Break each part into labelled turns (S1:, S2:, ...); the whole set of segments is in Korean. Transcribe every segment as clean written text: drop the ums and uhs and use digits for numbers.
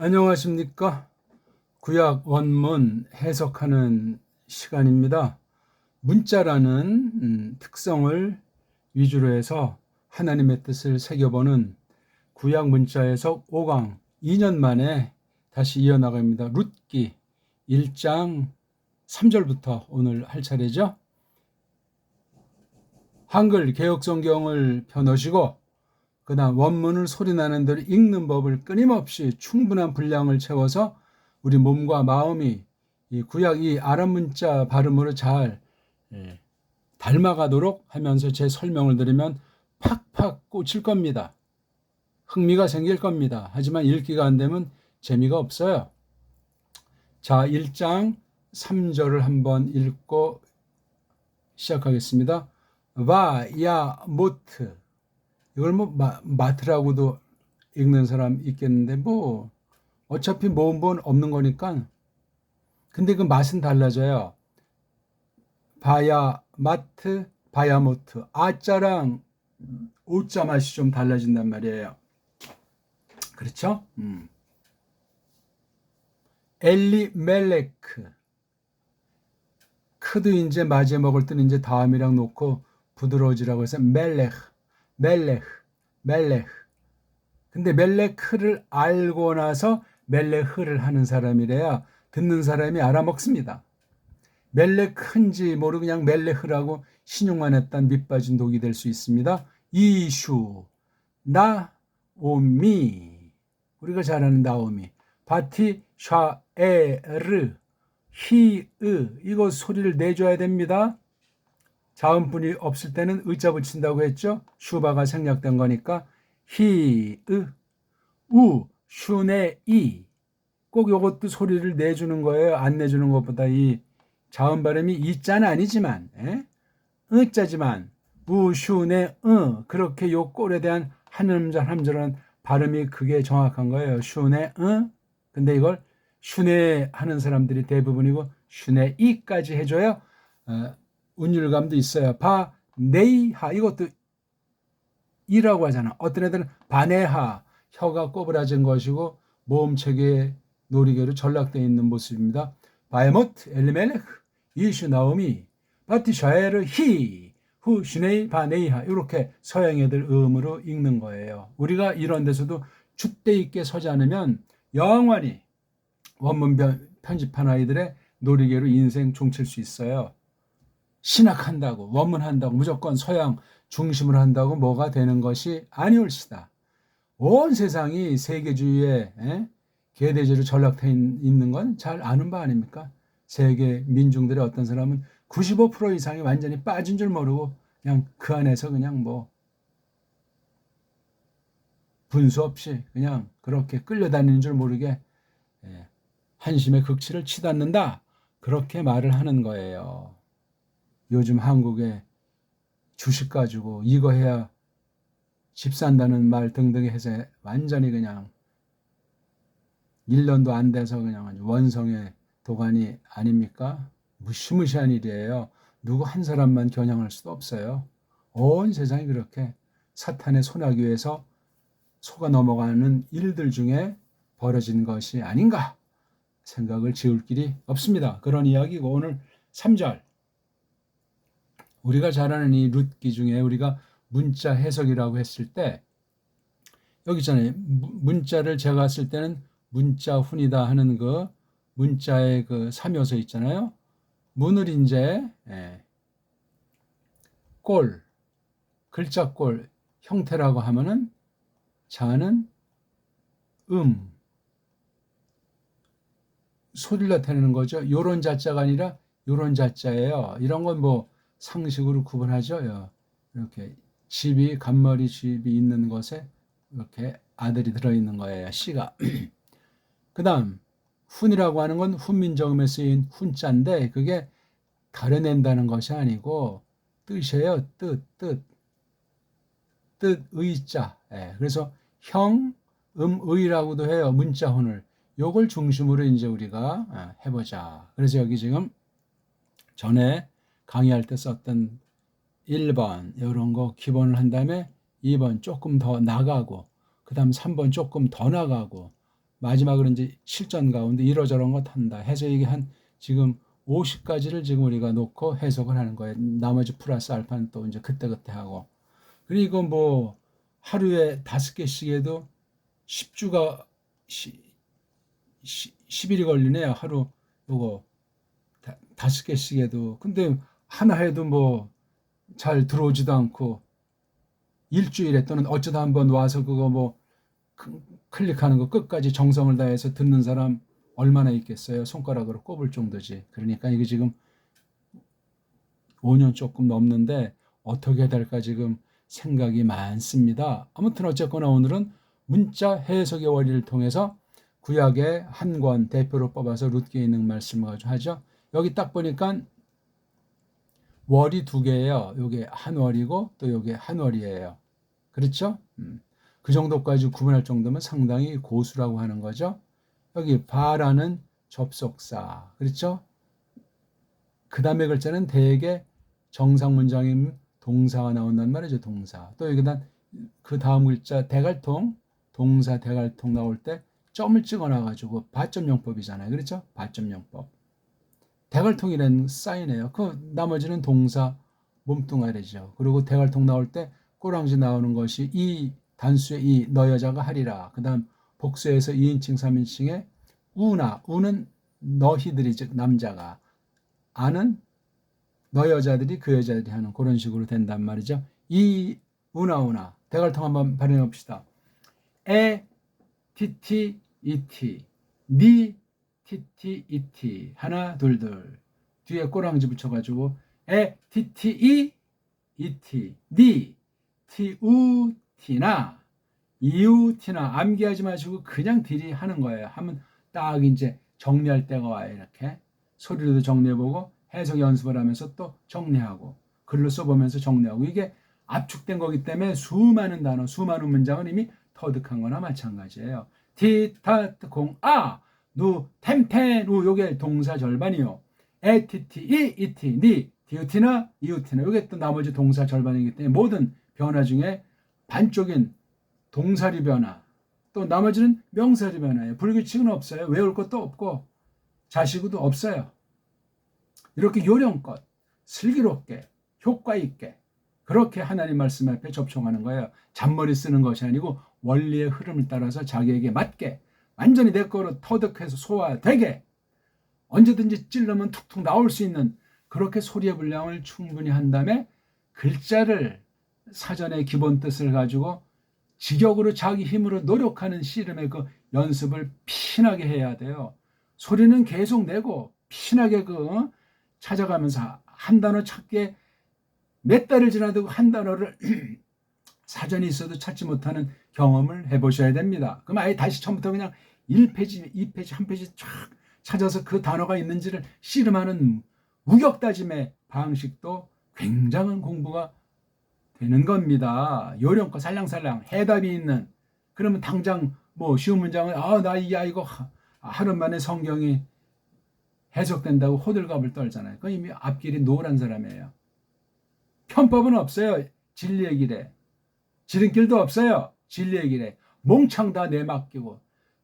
S1: 안녕하십니까? 구약 원문 해석하는 시간입니다. 문자라는 특성을 위주로 해서 하나님의 뜻을 새겨보는 구약 문자 해석 5강 2년 만에 다시 이어나갑니다. 룻기 1장 3절부터 오늘 할 차례죠. 한글 개역성경을 펴놓으시고 그 다음 원문을 소리나는 대로 읽는 법을 끊임없이 충분한 분량을 채워서 우리 몸과 마음이 이 구약 이 아람 문자 발음으로 잘 닮아가도록 하면서 제 설명을 들으면 팍팍 꽂힐 겁니다. 흥미가 생길 겁니다. 하지만 읽기가 안 되면 재미가 없어요. 자, 1장 3절을 한번 읽고 시작하겠습니다. 야 모트, 이걸 뭐 마트라고도 읽는 사람 있겠는데 뭐 어차피 모음본 없는 거니까. 근데 그 맛은 달라져요. 바야 마트, 바야 모트. 아자랑 오자 맛이 좀 달라진단 말이에요. 그렇죠? 엘리멜레크. 크도 이제 맞이해 먹을 때는 이제 다음이랑 놓고 부드러워지라고 해서 멜레흐. 근데 멜레크를 알고 나서 멜레흐를 하는 사람이래야 듣는 사람이 알아먹습니다. 멜레크인지 모르고 그냥 멜레흐라고 신용만 했단 밑빠진 독이 될 수 있습니다. 이슈, 나오미, 우리가 잘 아는 나오미, 바티, 샤에르, 히으, 이거 소리를 내줘야 됩니다. 자음분이 없을 때는 의자 붙인다고 했죠. 슈바가 생략된 거니까 히으, 우, 슈네, 이. 꼭 이것도 소리를 내주는 거예요. 안 내주는 것보다 이 자음 발음이 이자는 아니지만 으자지만 우, 슈네, 그렇게 요 꼴에 대한 한 음절 한 음절은 발음이 그게 정확한 거예요. 슈네, 근데 이걸 슈네 하는 사람들이 대부분이고 슈네, 이까지 해줘야 운율감도 있어요. 바, 네이하, 이것도 이라고 하잖아. 어떤 애들은 바네하, 혀가 꼬부라진 것이고 모음체계의 노리개로 전락되어 있는 모습입니다. 바에모트, 엘리멜레크, 이슈 나오미, 바티샤에르 히, 후 슈네이 바네이하, 이렇게 서양 애들 음으로 읽는 거예요. 우리가 이런 데서도 줏대 있게 서지 않으면 영원히 원문 편집한 아이들의 노리개로 인생 종칠 수 있어요. 신학한다고, 원문한다고, 무조건 서양 중심으로 한다고 뭐가 되는 것이 아니올시다. 온 세상이 세계주의에 계대주의로 전락되어 있는 건 잘 아는 바 아닙니까? 세계 민중들의 어떤 사람은 95% 이상이 완전히 빠진 줄 모르고 그냥 그 안에서 그냥 뭐 분수 없이 그냥 그렇게 끌려다니는 줄 모르게 한심의 극치를 치닫는다. 그렇게 말을 하는 거예요. 요즘 한국에 주식 가지고 이거 해야 집 산다는 말 등등 해서 완전히 그냥 1년도 안 돼서 그냥 원성의 도가니 아닙니까? 무시무시한 일이에요. 누구 한 사람만 겨냥할 수도 없어요. 온 세상이 그렇게 사탄의 손아귀 위에서 속아 넘어가는 일들 중에 벌어진 것이 아닌가 생각을 지울 길이 없습니다. 그런 이야기고 오늘 3절 우리가 잘 아는 이 룻기 중에 우리가 문자 해석이라고 했을 때 여기 있잖아요. 문자를 제가 쓸 때는 문자훈이다 하는 그 문자의 그 삼요소 있잖아요. 문을 이제 꼴, 글자 꼴 형태라고 하면은 자는 소리를 나타내는 거죠. 요런 자자가 아니라 요런 자자예요. 이런 건 뭐 상식으로 구분하죠. 이렇게 집이 간머리 집이 있는 곳에 이렇게 아들이 들어있는 거예요. 씨가. 그 다음 훈이라고 하는 건 훈민정음에 쓰인 훈자인데 그게 가려낸다는 것이 아니고 뜻이에요. 뜻 의자. 그래서 형, 의라고도 해요. 문자훈을. 요걸 중심으로 이제 우리가 해보자. 그래서 여기 지금 전에 강의할 때 썼던 1번 이런 거 기본을 한 다음에 2번 조금 더 나가고 그 다음 3번 조금 더 나가고 마지막으로 이제 실전 가운데 이러저런 거 탄다 해서 이게 한 지금 50가지를 지금 우리가 놓고 해석을 하는 거예요. 나머지 플러스 알파는 또 이제 그때그때 하고. 그리고 뭐 하루에 5개씩 해도 10주가 10일이 걸리네요. 하루 요거 5개씩 해도. 근데 하나 해도 뭐 잘 들어오지도 않고 일주일에 또는 어쩌다 한번 와서 그거 뭐 클릭하는 거 끝까지 정성을 다해서 듣는 사람 얼마나 있겠어요. 손가락으로 꼽을 정도지. 그러니까 이게 지금 5년 조금 넘는데 어떻게 될까 지금 생각이 많습니다. 아무튼 어쨌거나 오늘은 문자 해석의 원리를 통해서 구약의 한 권 대표로 뽑아서 룻기에 있는 말씀을 가지고 하죠. 여기 딱 보니까 월이 2개예요. 요게 한 월이고 또 요게 한 월이에요. 그렇죠? 그 정도까지 구분할 정도면 상당히 고수라고 하는 거죠. 여기 바라는 접속사. 그렇죠? 그 다음에 글자는 대개 정상 문장인 동사가 나온단 말이죠. 동사. 또 여기다 그 다음 글자 대갈통, 동사 대갈통 나올 때 점을 찍어놔가지고 받점용법이잖아요. 그렇죠? 받점용법. 대갈통이라는 사인이에요. 그 나머지는 동사 몸뚱아리죠. 그리고 대갈통 나올 때 꼬랑지 나오는 것이 이 단수의 이 너 여자가 하리라. 그 다음 복수에서 2인칭 3인칭에 우나 우는 너희들이 즉 남자가 아는 너 여자들이 그 여자들이 하는 그런 식으로 된단 말이죠. 이 우나 대갈통 한번 발음해 봅시다. 에 티티 이티 니 티티 이티 하나 둘 뒤에 꼬랑지 붙여가지고 에 티티 이티 니 티우티나 이우티나 암기하지 마시고 그냥 딜이 하는 거예요. 하면 딱 이제 정리할 때가 와요. 이렇게 소리로도 정리해보고 해석 연습을 하면서 또 정리하고 글로 써보면서 정리하고 이게 압축된 거기 때문에 수많은 단어, 수많은 문장은 이미 터득한 거나 마찬가지예요. 티타트 공아 누 템텐 우 요게 동사 절반이요. 에티티 이티 니 디우티나 이우티나 요게 또 나머지 동사 절반이기 때문에 모든 변화 중에 반쪽인 동사리 변화 또 나머지는 명사리 변화예요. 불규칙은 없어요. 외울 것도 없고 자시구도 없어요. 이렇게 요령껏 슬기롭게 효과 있게 그렇게 하나님 말씀 앞에 접촉하는 거예요. 잔머리 쓰는 것이 아니고 원리의 흐름을 따라서 자기에게 맞게 완전히 내 거로 터득해서 소화되게 언제든지 찔러면 툭툭 나올 수 있는 그렇게 소리의 분량을 충분히 한 다음에 글자를 사전에 기본 뜻을 가지고 직역으로 자기 힘으로 노력하는 씨름의 그 연습을 피나게 해야 돼요. 소리는 계속 내고 피나게 찾아가면서 한 단어 찾기에 몇 달을 지나도 한 단어를 사전이 있어도 찾지 못하는 경험을 해보셔야 됩니다. 그럼 아예 다시 처음부터 그냥 1페이지, 2페이지, 1페이지 쫙 찾아서 그 단어가 있는지를 씨름하는 우격다짐의 방식도 굉장한 공부가 되는 겁니다. 요령껏 살랑살랑 해답이 있는 그러면 당장 뭐 쉬운 문장을 나 이거 하루 만에 성경이 해석된다고 호들갑을 떨잖아요. 그건 이미 앞길이 노란 사람이에요. 편법은 없어요. 진리의 길에. 지름길도 없어요. 진리의 길에. 몽창 다 내맡기고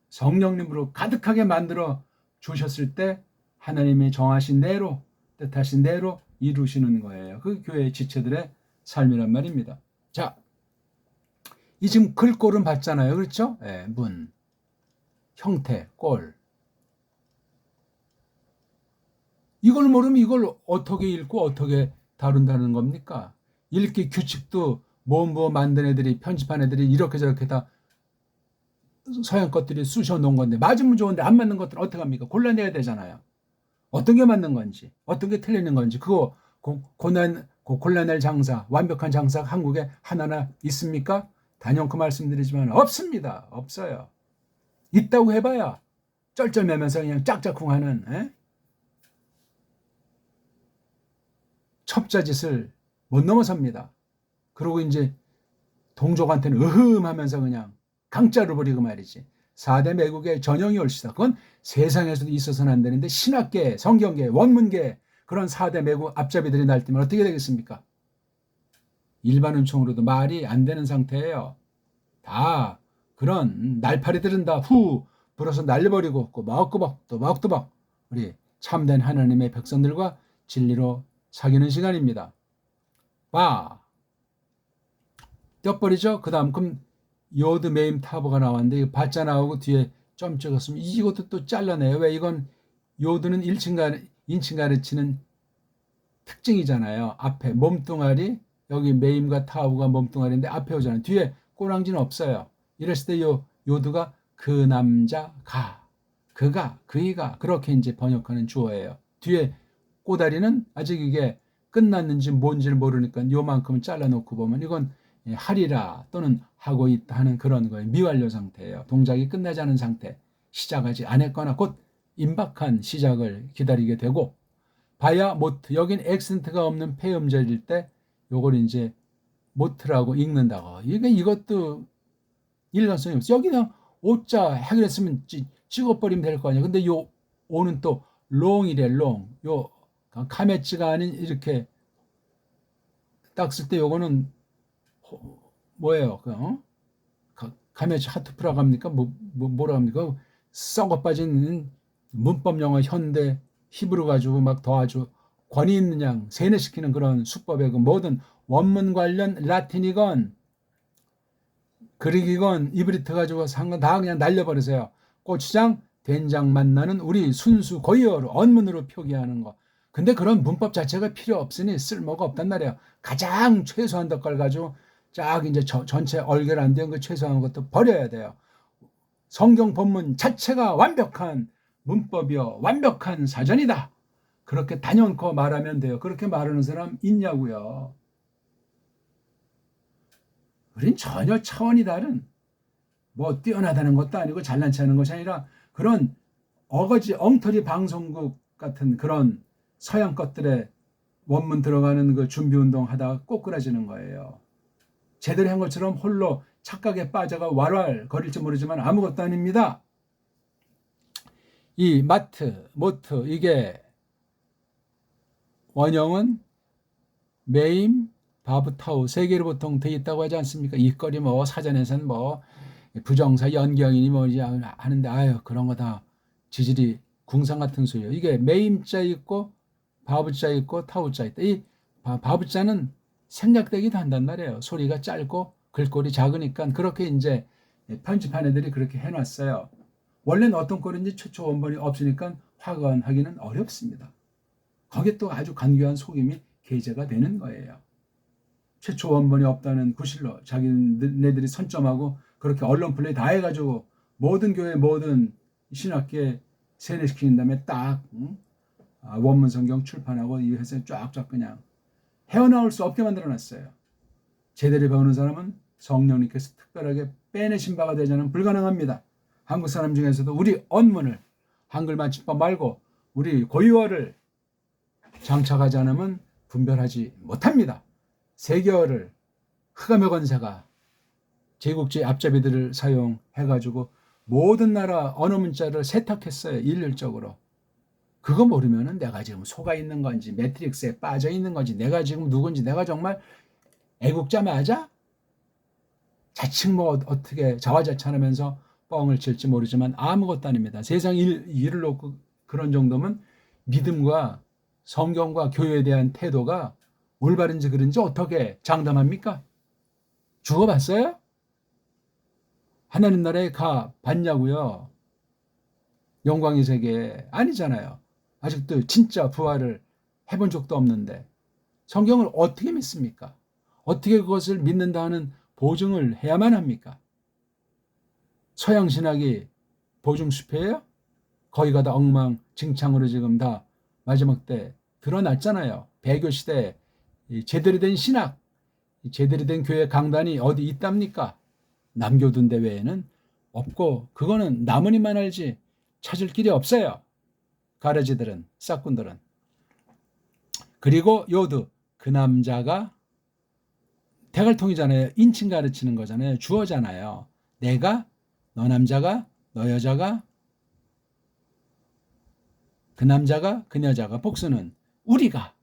S1: 성령님으로 가득하게 만들어 주셨을 때 하나님이 정하신 대로 뜻하신 대로 이루시는 거예요. 그 교회의 지체들의 삶이란 말입니다. 자, 이 지금 글꼴은 봤잖아요. 그렇죠? 네, 문, 형태, 꼴. 이걸 모르면 이걸 어떻게 읽고 어떻게 다룬다는 겁니까? 읽기 규칙도 뭐 만든 애들이 편집한 애들이 이렇게 저렇게 다 서양 것들이 쑤셔 놓은 건데 맞으면 좋은데 안 맞는 것들은 어떻게 합니까? 골라내야 되잖아요. 어떤 게 맞는 건지 어떤 게 틀리는 건지 그거 골라낼 장사 완벽한 장사가 한국에 하나나 있습니까? 단연코 말씀드리지만 없습니다. 없어요. 있다고 해봐야 쩔쩔매면서 그냥 짝짝쿵하는 첩자짓을 못 넘어섭니다. 그리고 이제 동족한테는 하면서 그냥 강짜로 버리고 말이지. 4대 매국의 전형이 올시다. 그건 세상에서도 있어서는 안 되는데 신학계, 성경계, 원문계 그런 4대 매국 앞잡이들이 날뛰면 어떻게 되겠습니까? 일반 은총으로도 말이 안 되는 상태예요. 다 그런 날파리들은 다 불어서 날려버리고 꼬박꼬박 또박또박 우리 참된 하나님의 백성들과 진리로 사귀는 시간입니다. 바 떼버리죠. 그 다음 그럼 요드 메임 타버가 나왔는데 바자 나오고 뒤에 점 찍었으면 이것도 또 잘라내요. 왜? 이건 요드는 인칭 가르치는 특징이잖아요. 앞에 몸뚱아리, 여기 메임과 타우가 몸뚱아리인데 앞에 오잖아요. 뒤에 꼬랑지는 없어요. 이랬을 때 요드가 그 남자가, 그가, 그이가 그렇게 이제 번역하는 주어예요. 뒤에 꼬다리는 아직 이게 끝났는지 뭔지를 모르니까 요만큼을 잘라놓고 보면 이건 하리라 또는 하고 있다 하는 그런 거예요. 미완료 상태예요. 동작이 끝나지 않은 상태. 시작하지 않았거나 곧 임박한 시작을 기다리게 되고, 바야 모트, 여긴 액센트가 없는 폐음절일 때 요걸 이제 모트라고 읽는다고. 이것도 일관성이 없어. 여기 그냥 오자 해결했으면 찍어버리면 될 거 아니야. 근데 요 오는 또 롱이래. 롱. 요 카메츠가 아닌 이렇게 딱 쓸 때 요거는 뭐예요? 카메츠 하트프라고 합니까? 뭐라 합니까? 썩어 빠진 문법 영어 현대 히브리 가지고 막 더 아주 권위 있는 양 세뇌시키는 그런 수법에 그 모든 원문 관련 라틴이건 그릭이건 이브리트 가지고 상관 다 그냥 날려버리세요. 고추장, 된장 만나는 우리 순수 고유어로 언문으로 표기하는 거. 근데 그런 문법 자체가 필요 없으니 쓸모가 없단 말이에요. 가장 최소한 것 가지고 쫙 이제 전체 얼결 안 된 그 최소한 것도 버려야 돼요. 성경 본문 자체가 완벽한 문법이요, 완벽한 사전이다. 그렇게 단연코 말하면 돼요. 그렇게 말하는 사람 있냐고요. 우린 전혀 차원이 다른, 뭐 뛰어나다는 것도 아니고 잘난 체하는 것이 아니라 그런 어거지 엉터리 방송국 같은 그런 서양 것들의 원문 들어가는 그 준비운동 하다가 꼬꾸라지는 거예요. 제대로 한 것처럼 홀로 착각에 빠져가 왈왈 거릴지 모르지만 아무것도 아닙니다. 이 마트, 모트, 이게 원형은 메임, 바브타우 세 개로 보통 돼 있다고 하지 않습니까? 이거리 뭐 사전에서는 뭐 부정사 연경이니 뭐지 하는데 아유 그런 거 다 지질이 궁상 같은 소리예요. 이게 메임자 있고 바브자 있고 타우자 있다. 이 바브자는 생략되기도 한단 말이에요. 소리가 짧고 글꼴이 작으니까 그렇게 이제 편집한 애들이 그렇게 해놨어요. 원래는 어떤 꼴인지 최초 원본이 없으니까 확언하기는 어렵습니다. 거기에 또 아주 간교한 속임이 게재가 되는 거예요. 최초 원본이 없다는 구실로 자기네들이 선점하고 그렇게 언론 플레이 다 해가지고 모든 교회 모든 신학계 세뇌시킨 다음에 딱 원문 성경 출판하고 이 회사에 쫙쫙 그냥 헤어나올 수 없게 만들어놨어요. 제대로 배우는 사람은 성령님께서 특별하게 빼내신 바가 되자는 불가능합니다. 한국 사람 중에서도 우리 언문을 한글 맞춤법 말고 우리 고유어를 장착하지 않으면 분별하지 못합니다. 세계어를 흑암의 권세가 제국주의 앞잡이들을 사용해가지고 모든 나라 언어 문자를 세탁했어요. 일률적으로. 그거 모르면은 내가 지금 속아 있는 건지 매트릭스에 빠져 있는 건지 내가 지금 누군지 내가 정말 애국자 맞아? 자칭 뭐 어떻게 자화자찬하면서 뻥을 칠지 모르지만 아무것도 아닙니다. 세상 일을 놓고 그런 정도면 믿음과 성경과 교회에 대한 태도가 올바른지 그른지 어떻게 장담합니까? 죽어봤어요? 하나님 나라에 가 봤냐고요? 영광의 세계에 아니잖아요. 아직도 진짜 부활을 해본 적도 없는데 성경을 어떻게 믿습니까? 어떻게 그것을 믿는다 하는 보증을 해야만 합니까? 서양 신학이 보증수표예요? 거기 가다 엉망진창으로 지금 다 마지막 때 드러났잖아요. 배교 시대에 제대로 된 신학, 제대로 된 교회 강단이 어디 있답니까? 남교둔 대외에는 없고 그거는 나무니만 알지 찾을 길이 없어요. 가르지들은, 싹군들은. 그리고 요드, 그 남자가 대갈통이잖아요. 인칭 가르치는 거잖아요. 주어잖아요. 내가, 너 남자가, 너 여자가, 그 남자가, 그 여자가, 복수는 우리가,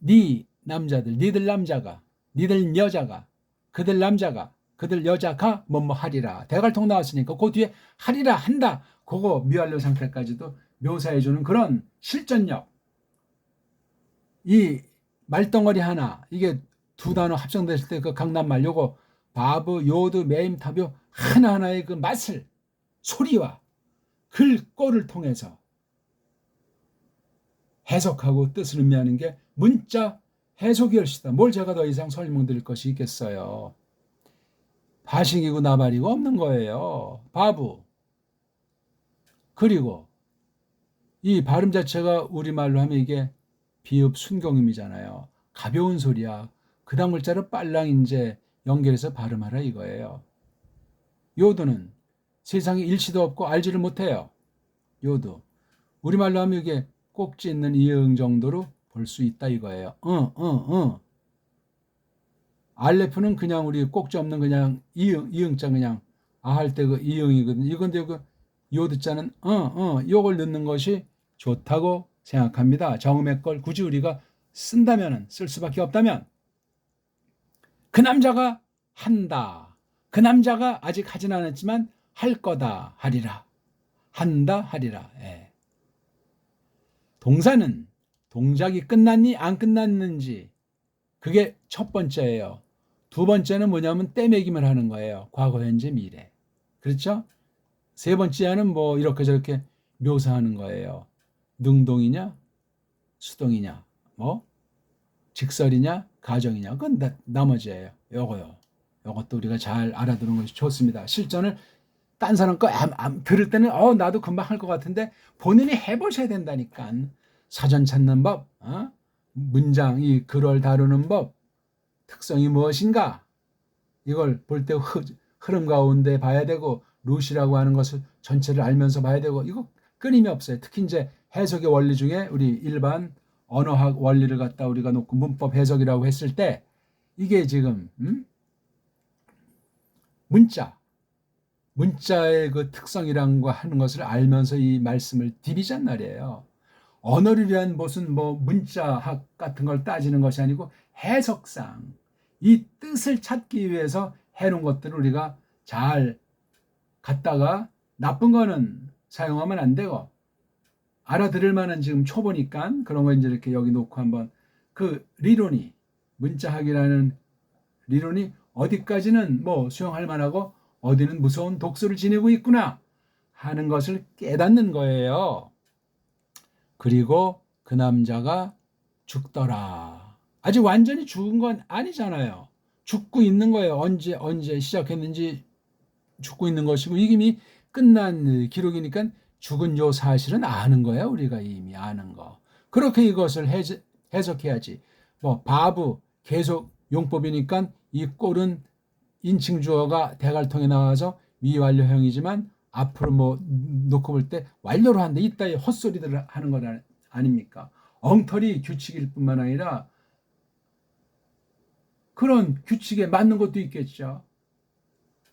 S1: 네 남자들, 니들 남자가, 니들 여자가, 그들 남자가, 그들 여자가 뭐뭐 하리라. 대갈통 나왔으니까 그 뒤에 하리라 한다. 그거 미완료 상태까지도 묘사해주는 그런 실전력. 이 말덩어리 하나, 이게 두 단어 합성됐을 때 그 강남말, 요거 바브, 요드, 메임, 타뷰 하나하나의 그 맛을 소리와 글꼴을 통해서 해석하고 뜻을 의미하는 게 문자 해석이었다. 뭘 제가 더 이상 설명드릴 것이 있겠어요. 바식이고 나발이고 없는 거예요. 바브. 그리고 이 발음 자체가 우리말로 하면 이게 비읍 순경음이잖아요. 가벼운 소리야. 그 다음 글자를 빨랑 이제 연결해서 발음하라 이거예요. 요도는 세상에 일치도 없고 알지를 못해요. 요도. 우리말로 하면 이게 꼭지 있는 이응 정도로 볼 수 있다 이거예요. 알레프는 그냥 우리 꼭지 없는 그냥 이응자 그냥 아 할 때 그 이응이거든. 이건데 그 요드자는 요걸 넣는 것이 좋다고 생각합니다. 정음의 걸 굳이 우리가 쓴다면 쓸 수밖에 없다면 그 남자가 한다. 그 남자가 아직 하진 않았지만 할 거다 하리라. 한다 하리라. 예. 동사는 동작이 끝났니 안 끝났는지 그게 첫 번째예요. 두 번째는 뭐냐면 때매김을 하는 거예요. 과거, 현재, 미래. 그렇죠? 세 번째는 뭐 이렇게 저렇게 묘사하는 거예요. 능동이냐 수동이냐 뭐 직설이냐 가정이냐 그건 나머지예요. 요거요. 요것도 우리가 잘 알아두는 것이 좋습니다. 실전을 딴 사람 거 들을 때는 나도 금방 할 것 같은데 본인이 해보셔야 된다니까. 사전 찾는 법, 문장, 이 글을 다루는 법, 특성이 무엇인가 이걸 볼 때 흐름 가운데 봐야 되고 루시라고 하는 것을 전체를 알면서 봐야 되고 이거 끊임이 없어요. 특히 이제 해석의 원리 중에 우리 일반 언어학 원리를 갖다 우리가 놓고 문법 해석이라고 했을 때 이게 지금 문자의 그 특성이란 거 하는 것을 알면서 이 말씀을 디비전 말이에요. 언어를 위한 무슨 뭐 문자학 같은 걸 따지는 것이 아니고 해석상 이 뜻을 찾기 위해서 해놓은 것들을 우리가 잘 갖다가 나쁜 거는 사용하면 안 되고 알아들을 만한 지금 초보니까 그런 거 이제 이렇게 여기 놓고 한번 그 리론이 문자학이라는 리론이 어디까지는 뭐 수용할 만하고 어디는 무서운 독소를 지니고 있구나 하는 것을 깨닫는 거예요. 그리고 그 남자가 죽더라. 아직 완전히 죽은 건 아니잖아요. 죽고 있는 거예요. 언제 시작했는지 죽고 있는 것이고 이미 끝난 기록이니까 죽은 요 사실은 아는 거야. 우리가 이미 아는 거. 그렇게 이것을 해석해야지. 뭐 바브 계속 용법이니까 이 꼴은 인칭 주어가 대갈통에 나와서 미완료형이지만 앞으로 뭐 놓고 볼 때 완료로 한다. 이따위 헛소리들을 하는 거 아닙니까? 엉터리 규칙일 뿐만 아니라 그런 규칙에 맞는 것도 있겠죠.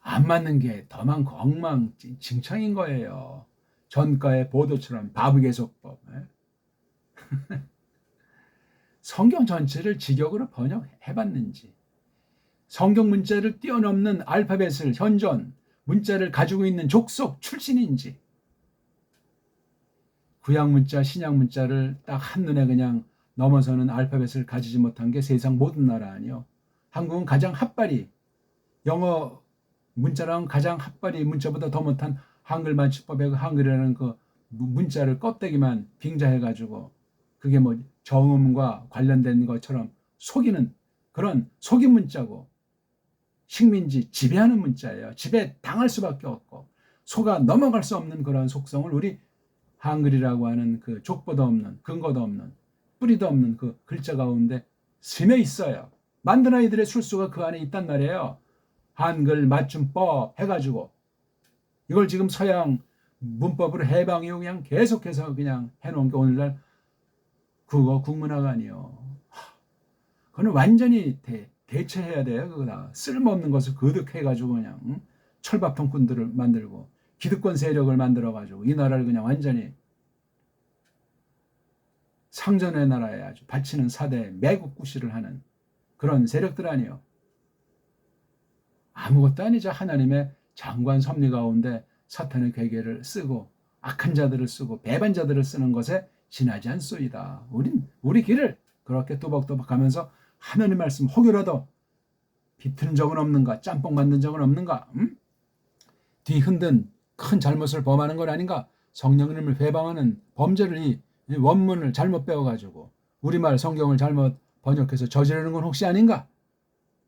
S1: 안 맞는 게 더 많고 엉망진창인 거예요. 전가의 보도처럼 바브개속법. 성경 전체를 직역으로 번역해봤는지 성경 문자를 뛰어넘는 알파벳을 현존 문자를 가지고 있는 족속 출신인지 구약 문자 신약 문자를 딱 한눈에 그냥 넘어서는 알파벳을 가지지 못한 게 세상 모든 나라 아니요. 한국은 가장 핫바리 영어 문자랑 가장 핫바리 문자보다 더 못한 한글 만취법의 한글이라는 그 문자를 껍데기만 빙자해가지고 그게 뭐 정음과 관련된 것처럼 속이는 그런 속임 문자고 식민지 지배하는 문자예요. 지배 당할 수밖에 없고 속아 넘어갈 수 없는 그런 속성을 우리 한글이라고 하는 그 족보도 없는 근거도 없는 뿌리도 없는 그 글자 가운데 스며 있어요. 만든 아이들의 술수가 그 안에 있단 말이에요. 한글 맞춤법 해가지고 이걸 지금 서양 문법으로 해방 이후 그냥 계속해서 그냥 해놓은 게 오늘날 국어 국문화가 아니요. 그거는 완전히 대체해야 돼요. 그거 다 쓸모없는 것을 거듭해가지고 그냥 철밥통꾼들을 만들고 기득권 세력을 만들어가지고 이 나라를 그냥 완전히 상전의 나라에 아주 바치는 사대 매국구시를 하는 그런 세력들 아니요. 아무것도 아니죠. 하나님의 장관 섭리 가운데 사탄의 괴계를 쓰고 악한 자들을 쓰고 배반자들을 쓰는 것에 지나지 않소이다. 우리 길을 그렇게 또박또박 가면서 하나님 말씀 혹여라도 비틀은 적은 없는가? 짬뽕 만든 적은 없는가? 뒤 흔든 큰 잘못을 범하는 건 아닌가? 성령님을 회방하는 범죄를 이 원문을 잘못 배워가지고 우리말 성경을 잘못 번역해서 저지르는 건 혹시 아닌가?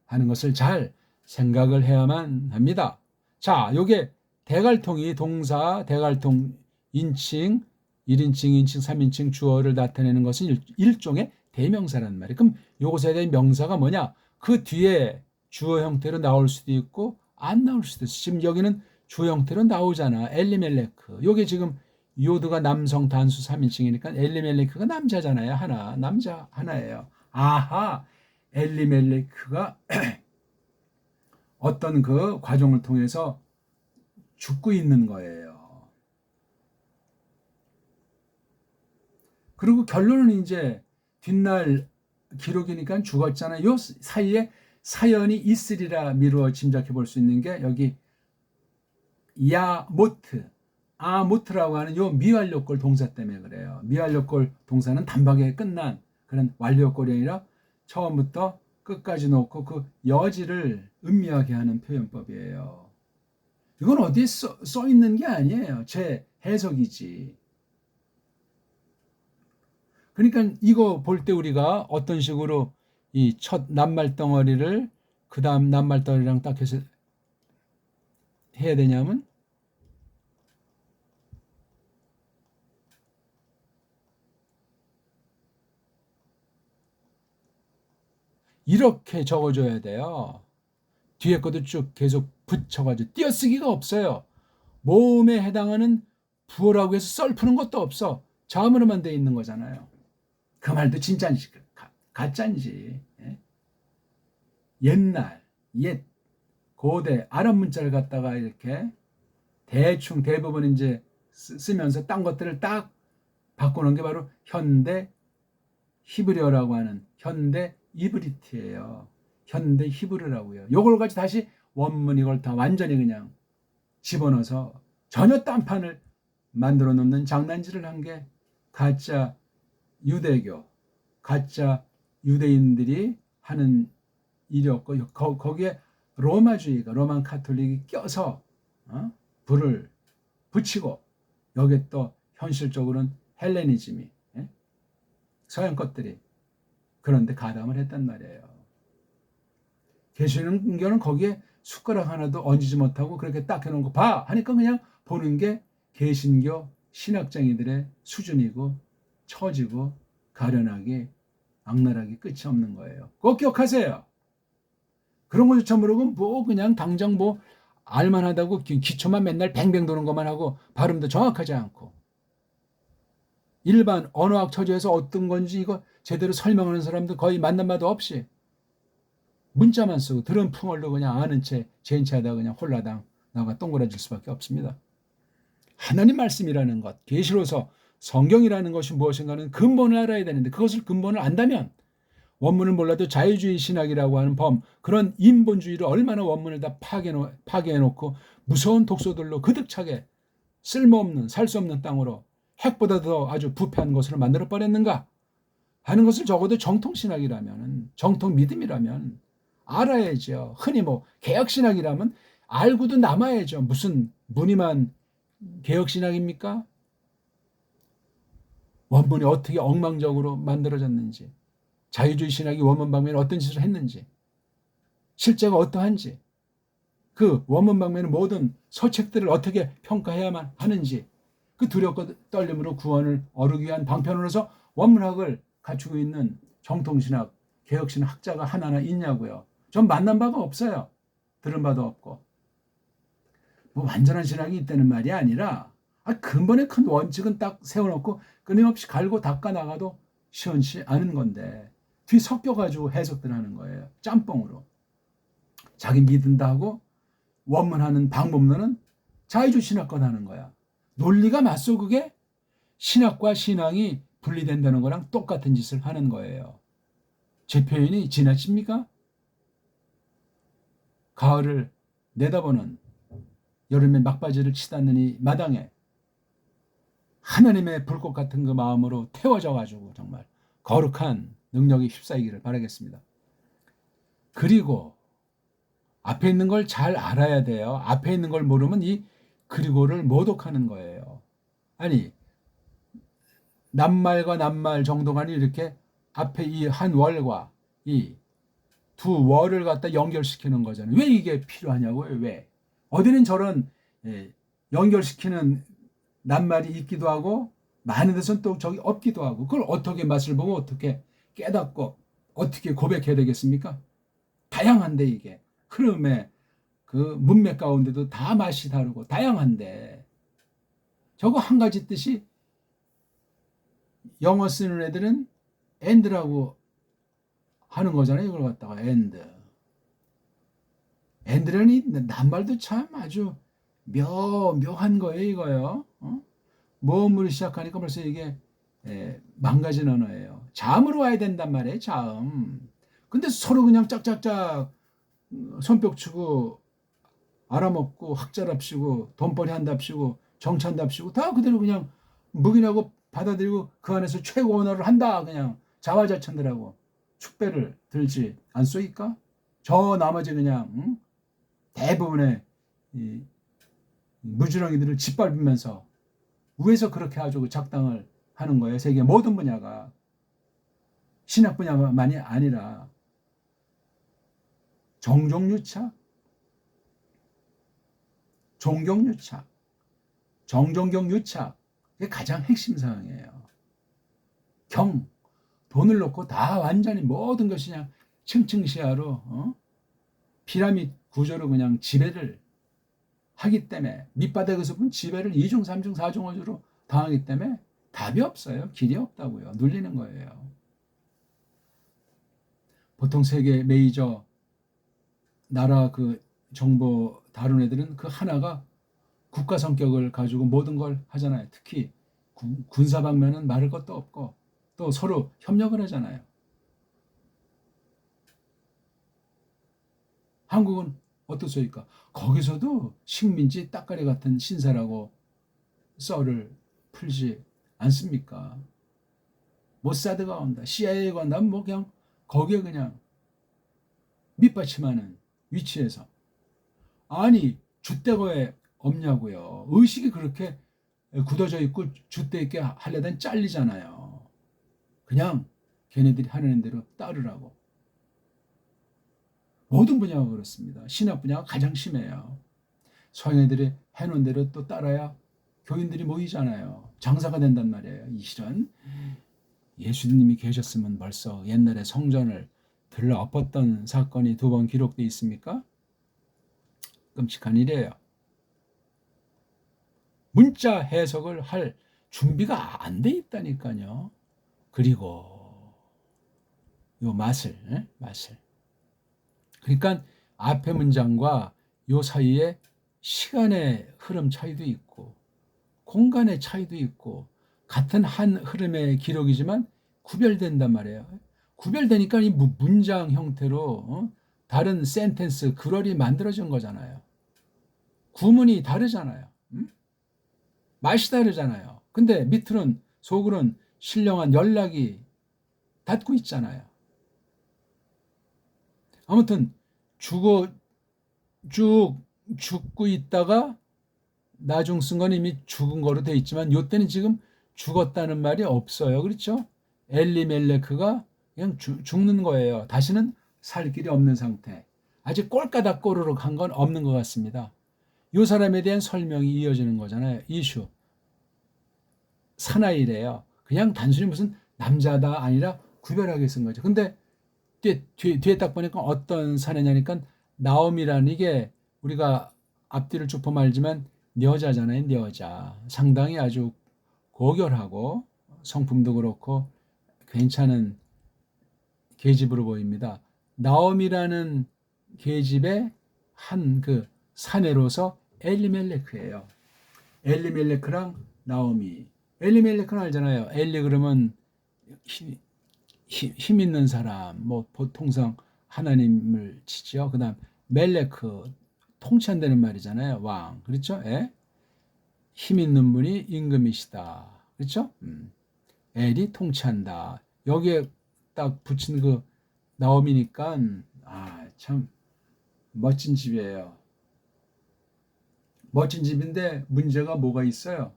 S1: 하는 것을 잘 생각을 해야만 합니다. 자, 요게 대갈통이 동사, 대갈통 인칭, 1인칭, 2인칭, 3인칭 주어를 나타내는 것은 일종의 대명사란 말이에요. 그럼 요것에 대한 명사가 뭐냐? 그 뒤에 주어 형태로 나올 수도 있고 안 나올 수도 있어. 지금 여기는 주어 형태로 나오잖아. 엘리멜레크. 요게 지금 요드가 남성 단수 3인칭이니까 엘리멜레크가 남자잖아요. 남자 하나예요. 아하, 엘리멜레크가 어떤 그 과정을 통해서 죽고 있는 거예요. 그리고 결론은 이제 뒷날 기록이니까 죽었잖아요. 요 사이에 사연이 있으리라 미루어 짐작해 볼 수 있는 게 여기 야모트, 아모트라고 하는 요 미완료꼴 동사 때문에 그래요. 미완료꼴 동사는 단박에 끝난 그런 완료꼴이 아니라 처음부터 끝까지 놓고 그 여지를 음미하게 하는 표현법이에요. 이건 어디에 써 있는 게 아니에요. 제 해석이지. 그러니까 이거 볼 때 우리가 어떤 식으로 이 첫 낱말 덩어리를 그 다음 낱말 덩어리랑 딱 해서 해야 되냐면 이렇게 적어줘야 돼요. 뒤에 것도 쭉 계속 붙여가지고 띄어쓰기가 없어요. 모음에 해당하는 부호라고 해서 썰 푸는 것도 없어. 자음으로만 돼 있는 거잖아요. 그 말도 진짜인지 가짜인지. 옛날 옛 고대 아랍 문자를 갖다가 이렇게 대충 대부분 이제 쓰면서 딴 것들을 딱 바꾸는 게 바로 현대 히브리어라고 하는 현대 이브리트예요. 현대 히브리라고요. 요걸 가지고 다시 원문 이걸 다 완전히 그냥 집어넣어서 전혀 딴판을 만들어 놓는 장난질을 한 게 가짜 유대교, 가짜 유대인들이 하는 일이었고 거기에 로마주의가 로만 카톨릭이 껴서 불을 붙이고 여기에 또 현실적으로는 헬레니즘이 서양 것들이 그런데 가담을 했단 말이에요. 개신교는 거기에 숟가락 하나도 얹지 못하고 그렇게 딱 해놓은 거 봐 하니까 그냥 보는 게 개신교 신학쟁이들의 수준이고 처지고 가련하게 악랄하게 끝이 없는 거예요. 꼭 기억하세요. 그런 거조차 모르고 뭐 그냥 당장 뭐 알만하다고 기초만 맨날 뱅뱅 도는 것만 하고 발음도 정확하지 않고 일반 언어학 처지에서 어떤 건지 이거 제대로 설명하는 사람도 거의 만난 바도 없이 문자만 쓰고 들은 풍월로 그냥 아는 채 젠체하다 그냥 홀라당 나가 동그라질 수밖에 없습니다. 하나님 말씀이라는 것, 계시로서 성경이라는 것이 무엇인가는 근본을 알아야 되는데 그것을 근본을 안다면 원문을 몰라도 자유주의 신학이라고 하는 그런 인본주의를 얼마나 원문을 다 파괴해놓고 무서운 독소들로 그득차게 쓸모없는 살 수 없는 땅으로 핵보다 더 아주 부패한 것으로 만들어버렸는가 하는 것을 적어도 정통신학이라면 정통 믿음이라면 알아야죠. 흔히 뭐 개혁신학이라면 알고도 남아야죠. 무슨 무늬만 개혁신학입니까? 원문이 어떻게 엉망적으로 만들어졌는지 자유주의 신학이 원문 방면에 어떤 짓을 했는지 실제가 어떠한지 그 원문 방면의 모든 서책들을 어떻게 평가해야만 하는지 그 두렵고 떨림으로 구원을 어루기 위한 방편으로서 원문학을 갖추고 있는 정통신학, 개혁신학 학자가 하나나 있냐고요. 전 만난 바가 없어요. 들은 바도 없고. 뭐 완전한 신학이 있다는 말이 아니라 근본의 큰 원칙은 딱 세워놓고 끊임없이 갈고 닦아 나가도 시원치 않은 건데 뒤 섞여가지고 해석들 하는 거예요. 짬뽕으로. 자기 믿는다 하고 원문하는 방법론은 자유주의 신학과 하는 거야. 논리가 맞소 그게 신학과 신앙이 분리된다는 거랑 똑같은 짓을 하는 거예요. 제 표현이 지나칩니까? 가을을 내다보는 여름에 막바지를 치닫는 이 마당에 하나님의 불꽃 같은 그 마음으로 태워져 가지고 정말 거룩한 능력이 휩싸이기를 바라겠습니다. 그리고 앞에 있는 걸 잘 알아야 돼요. 앞에 있는 걸 모르면 이 그리고를 모독하는 거예요. 아니, 낱말과 낱말 정도만 이렇게 앞에 이 한 월과 이 두 월을 갖다 연결시키는 거잖아요. 왜 이게 필요하냐고요? 왜? 어디는 저런 연결시키는 낱말이 있기도 하고 많은 데서는 또 저기 없기도 하고 그걸 어떻게 맛을 보고 어떻게 깨닫고 어떻게 고백해야 되겠습니까? 다양한데 이게 흐름의 그 문맥 가운데도 다 맛이 다르고 다양한데 저거 한 가지 뜻이 영어 쓰는 애들은 and라고 하는 거잖아요. 이걸 갖다가 and라니 낱말도 참 아주 묘한 거예요. 이거요. 모음으로 시작하니까 벌써 이게 망가진 언어예요. 자음으로 와야 된단 말이에요. 자음. 근데 서로 그냥 짝짝짝 손뼉 치고 알아먹고 학자랍시고 돈벌이 한답시고 정찬답시고 다 그대로 그냥 묵인하고 받아들이고 그 안에서 최고 언어를 한다. 그냥 자화자찬들하고 축배를 들지 않소이까? 저 나머지 그냥 대부분의 이 무지렁이들을 짓밟으면서 위에서 그렇게 아주 작당을 하는 거예요. 세계 모든 분야가 신학 분야만이 아니라 정종유착, 종경유착, 정종경유착 이게 가장 핵심 사항이에요. 돈을 놓고 다 완전히 모든 것이 그냥 층층시야로 피라미드 구조로 그냥 지배를 하기 때문에 밑바닥에서 보면 지배를 2중, 3중, 4중, 5중으로 당하기 때문에 답이 없어요. 길이 없다고요. 눌리는 거예요. 보통 세계 메이저 나라 그 정보 다룬 애들은 그 하나가 국가 성격을 가지고 모든 걸 하잖아요. 특히 군사 방면은 말할 것도 없고 또 서로 협력을 하잖아요. 한국은 어떻습니까? 거기서도 식민지 따까리 같은 신사라고 썰을 풀지 않습니까? 모사드가 온다, CIA가 온다, 뭐 그냥 거기에 그냥 밑받침하는 위치에서 아니 줏대거에 없냐고요. 의식이 그렇게 굳어져 있고 줏대 있게 하려다 잘리잖아요. 그냥 걔네들이 하는 대로 따르라고. 모든 분야가 그렇습니다. 신학 분야가 가장 심해요. 서양애들이 해놓은 대로 또 따라야 교인들이 모이잖아요. 장사가 된단 말이에요. 이런 예수님이 계셨으면 벌써 옛날에 성전을 들러 엎었던 사건이 2번 기록되어 있습니까? 끔찍한 일이에요. 문자 해석을 할 준비가 안 돼 있다니까요. 그리고 요 맛을. 그러니까 앞에 문장과 요 사이에 시간의 흐름 차이도 있고 공간의 차이도 있고 같은 한 흐름의 기록이지만 구별된단 말이에요. 구별되니까 이 문장 형태로 다른 센텐스, 글얼이 만들어진 거잖아요. 구문이 다르잖아요. 맛이 다르잖아요. 근데 밑으로는 속으로는 신령한 연락이 닿고 있잖아요. 아무튼 죽고 있다가 나중 쓴 건 이미 죽은 거로 돼 있지만 요때는 지금 죽었다는 말이 없어요. 그렇죠? 엘리멜레크가 그냥 죽는 거예요. 다시는 살 길이 없는 상태. 아직 꼴까닥 꼬르륵 한 건 없는 것 같습니다. 이 사람에 대한 설명이 이어지는 거잖아요. 이슈. 사나이래요. 그냥 단순히 무슨 남자다 아니라 구별하게 쓴 거죠. 근데 뒤에 딱 보니까 어떤 사내냐니까 나옴이라는 이게 우리가 앞뒤를 쭉 보면 알지만 여자잖아요. 여자. 상당히 아주 고결하고 성품도 그렇고 괜찮은 계집으로 보입니다. 나옴이라는 계집의 한 그 사내로서 엘리멜레크예요. 엘리멜레크랑 나오미. 엘리멜레크는 알잖아요. 엘리 그러면 힘 있는 사람, 뭐 보통상 하나님을 치죠. 그다음 멜레크 통치한다는 말이잖아요. 왕. 그렇죠? 예? 힘 있는 분이 임금이시다. 그렇죠? 엘이 통치한다. 여기에 딱 붙인 그 나옴이니까 참 멋진 집이에요. 멋진 집인데 문제가 뭐가 있어요?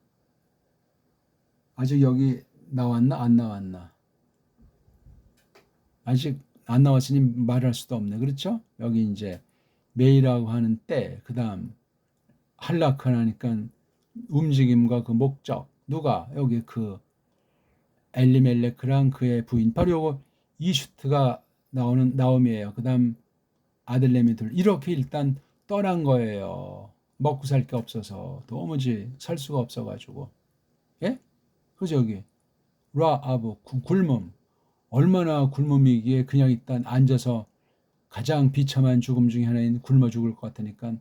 S1: 아직 여기 나왔나 안 나왔나? 아직 안 나왔으니 말할 수도 없네. 그렇죠? 여기 이제 메이라고 하는 때, 그다음 한락하니까 움직임과 그 목적. 누가 여기 그 엘리멜레크랑 그의 부인, 바로 요거 이슈트가 나오는 나옴이에요. 그다음 아들내미 둘, 이렇게 일단 떠난 거예요. 먹고 살 게 없어서 도무지 살 수가 없어가지고. 예? 그죠? 여기 라아브 굶음, 얼마나 굶음이기에 그냥 일단 앉아서 가장 비참한 죽음 중에 하나인 굶어 죽을 것 같으니까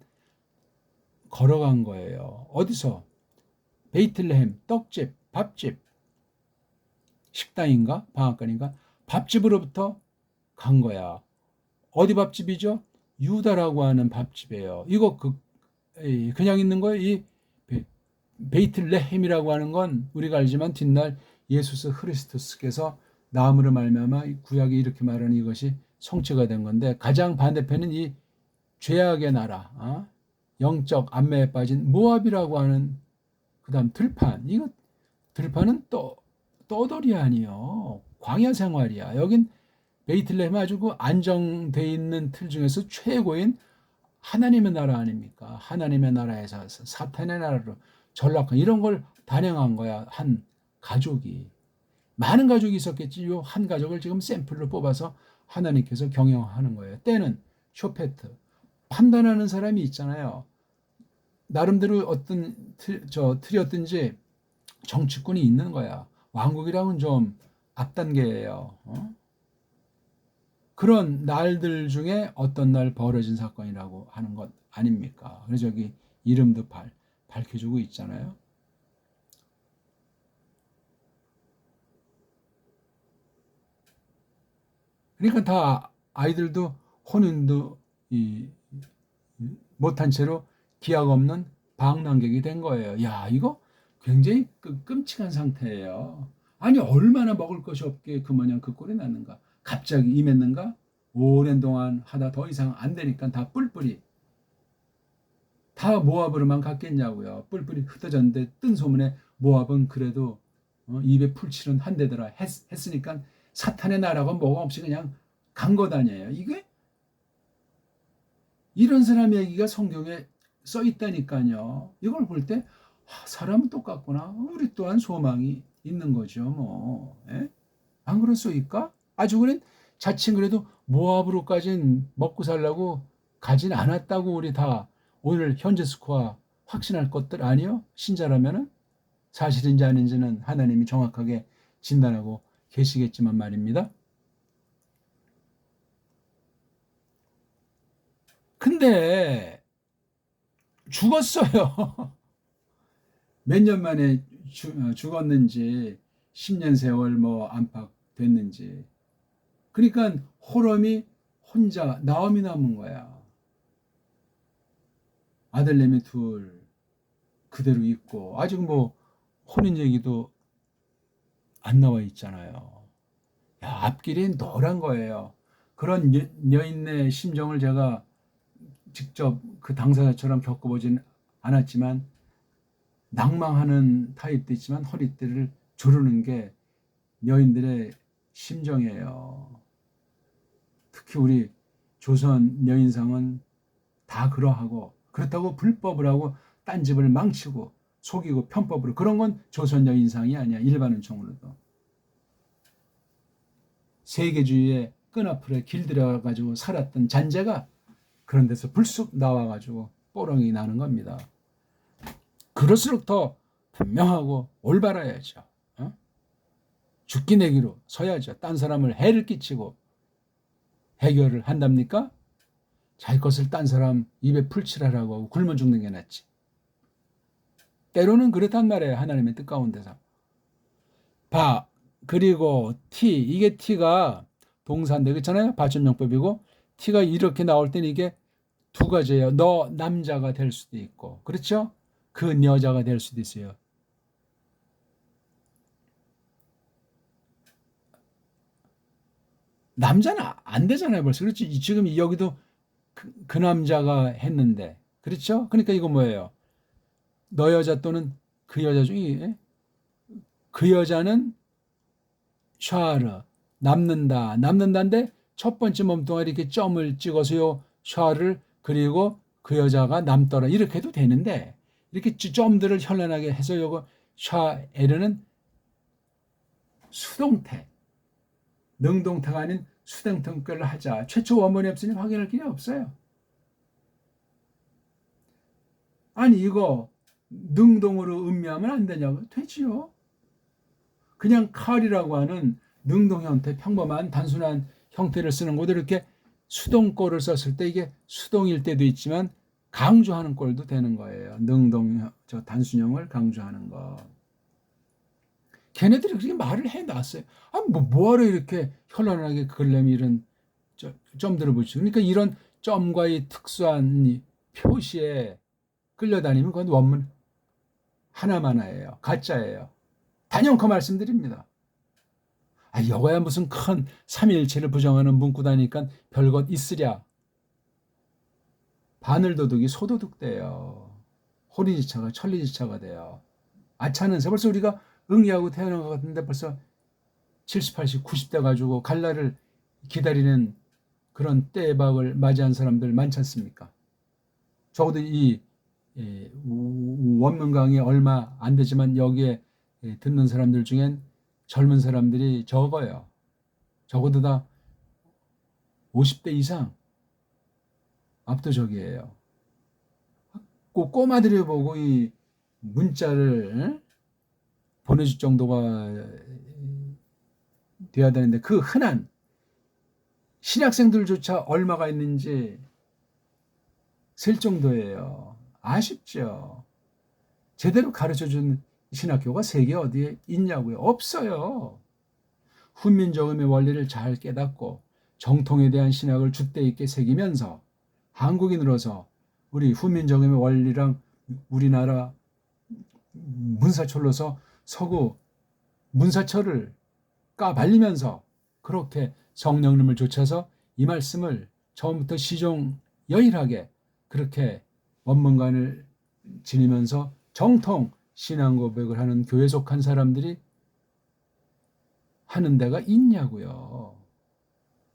S1: 걸어간 거예요. 어디서? 베이틀레헴 떡집, 밥집, 식당인가 방앗간인가 밥집으로부터 간 거야. 어디 밥집이죠? 유다라고 하는 밥집이에요. 이거 그냥 있는 거예요. 이 베이틀레헴이라고 하는 건 우리가 알지만 뒷날 예수스 크리스토스께서 나음으로 말미암아 구약이 이렇게 말하는 이것이 성취가 된 건데, 가장 반대편은 이 죄악의 나라, 영적 안매에 빠진 모압이라고 하는, 그다음 들판. 이거 들판은 떠돌이 아니요, 광야 생활이야. 여긴 베이틀레헴 아주 그 안정돼 있는 틀 중에서 최고인 하나님의 나라 아닙니까? 하나님의 나라에서 사탄의 나라로 전락한, 이런 걸 단행한 거야. 한 가족이, 많은 가족이 있었겠지. 요 한 가족을 지금 샘플로 뽑아서 하나님께서 경영하는 거예요. 때는 쇼페트, 판단하는 사람이 있잖아요. 나름대로 어떤 틀이었든지 정치권이 있는 거야. 왕국이랑은 좀 앞단계예요. 그런 날들 중에 어떤 날 벌어진 사건이라고 하는 것 아닙니까? 그래서 여기 이름도 밝혀주고 있잖아요. 그러니까 다 아이들도 혼인도 못한 채로 기약 없는 방랑객이 된 거예요. 야, 이거 굉장히 끔찍한 상태예요. 아니, 얼마나 먹을 것이 없게 그 모양 그 꼴이 났는가? 갑자기 임했는가? 오랜 동안 하다 더 이상 안 되니까 다 뿔뿔이 다 모압으로만 갔겠냐고요. 뿔뿔이 흩어졌는데 뜬 소문에 모압은 그래도 입에 풀칠은 한 대더라 했으니까 사탄의 나라가 뭐가 없이 그냥 간 거 다녀요. 이게 이런 사람 얘기가 성경에 써 있다니까요. 이걸 볼 때 사람은 똑같구나. 우리 또한 소망이 있는 거죠. 뭐. 예? 안 그렇소이까? 아주 그래 자칭 그래도 모압으로까진 먹고 살라고 가진 않았다고 우리 다 오늘 현재 스코어 확신할 것들 아니요? 신자라면은 사실인지 아닌지는 하나님이 정확하게 진단하고 계시겠지만 말입니다. 근데 죽었어요. 몇 년 만에 죽었는지 10년 세월 뭐 안팎됐는지. 그러니까 호럼이 혼자 나옴이 남은 거야. 아들내미 둘 그대로 있고, 아직 뭐 혼인 얘기도 안 나와 있잖아요. 야, 앞길이 노란 거예요. 그런 여인의 심정을 제가 직접 그 당사자처럼 겪어보진 않았지만 낭망하는 타입도 있지만 허리띠를 조르는 게 여인들의 심정이에요. 특히 우리 조선 여인상은 다 그러하고, 그렇다고 불법을 하고 딴 집을 망치고 속이고 편법으로, 그런 건 조선 여인상이 아니야. 일반 은총으로도 세계주의의 끈앞으로 길들여가지고 살았던 잔재가 그런 데서 불쑥 나와가지고 뽀롱이 나는 겁니다. 그럴수록 더 분명하고 올바라야죠. 죽기 내기로 서야죠. 딴 사람을 해를 끼치고 해결을 한답니까? 자기 것을 딴 사람 입에 풀칠하라고 하고 굶어 죽는 게 낫지. 때로는 그렇단 말이에요. 하나님의 뜻 가운데서. 그리고 이게 T가 동사인데, 그렇잖아요. 받침용법이고, T가 이렇게 나올 때는 이게 두 가지예요. 너 남자가 될 수도 있고, 그렇죠? 그 여자가 될 수도 있어요. 남자는 안 되잖아요, 벌써. 그렇지? 지금 여기도 그 남자가 했는데, 그렇죠? 그러니까 이거 뭐예요? 너 여자 또는 그 여자 중에 그 여자는 샤르 남는다인데 첫 번째 몸뚱아리 이렇게 점을 찍어서요 샤를 그리고 그 여자가 남더라 이렇게 해도 되는데 이렇게 점들을 현란하게 해서 요거 샤에르는 수동태 능동태가 아닌 수동태를 하자. 최초 원본이 없으니 확인할 길이 없어요. 아니 이거 능동으로 음미하면 안 되냐고. 되지요. 그냥 칼이라고 하는 능동 형태, 평범한 단순한 형태를 쓰는 것도 이렇게 수동꼴을 썼을 때 이게 수동일 때도 있지만 강조하는 꼴도 되는 거예요. 능동, 저 단순형을 강조하는 거. 걔네들이 그렇게 말을 해놨어요. 아, 뭐하러 이렇게 현란하게 그려면 이런 점들을 붙이고. 그러니까 이런 점과의 특수한 이 표시에 끌려다니면 그건 원문 하나만화예요. 가짜예요. 단연코 말씀드립니다. 아, 여거야 무슨 큰 삼위일체를 부정하는 문구다니까 별것 있으랴. 바늘도둑이 소도둑 돼요. 호리지차가 천리지차가 돼요. 아차는 벌써 우리가 응애하고 태어난 것 같은데 벌써 70, 80, 90대 가지고 갈날을 기다리는 그런 때박을 맞이한 사람들 많지 않습니까? 적어도 이 원문 강의 얼마 안 되지만 여기에 듣는 사람들 중엔 젊은 사람들이 적어요. 적어도 다 50대 이상 압도적이에요. 꼭 꼬마들이 보고 이 문자를 보내줄 정도가 돼야 되는데 그 흔한 신학생들조차 얼마가 있는지 셀 정도예요. 아쉽죠. 제대로 가르쳐준 신학교가 세계 어디에 있냐고요? 없어요. 훈민정음의 원리를 잘 깨닫고 정통에 대한 신학을 줏대 있게 새기면서 한국인으로서 우리 훈민정음의 원리랑 우리나라 문사철로서 서구 문사철을 까발리면서 그렇게 성령님을 좇아서 이 말씀을 처음부터 시종여일하게 그렇게 원문관을 지니면서 정통 신앙 고백을 하는 교회 속한 사람들이 하는 데가 있냐고요.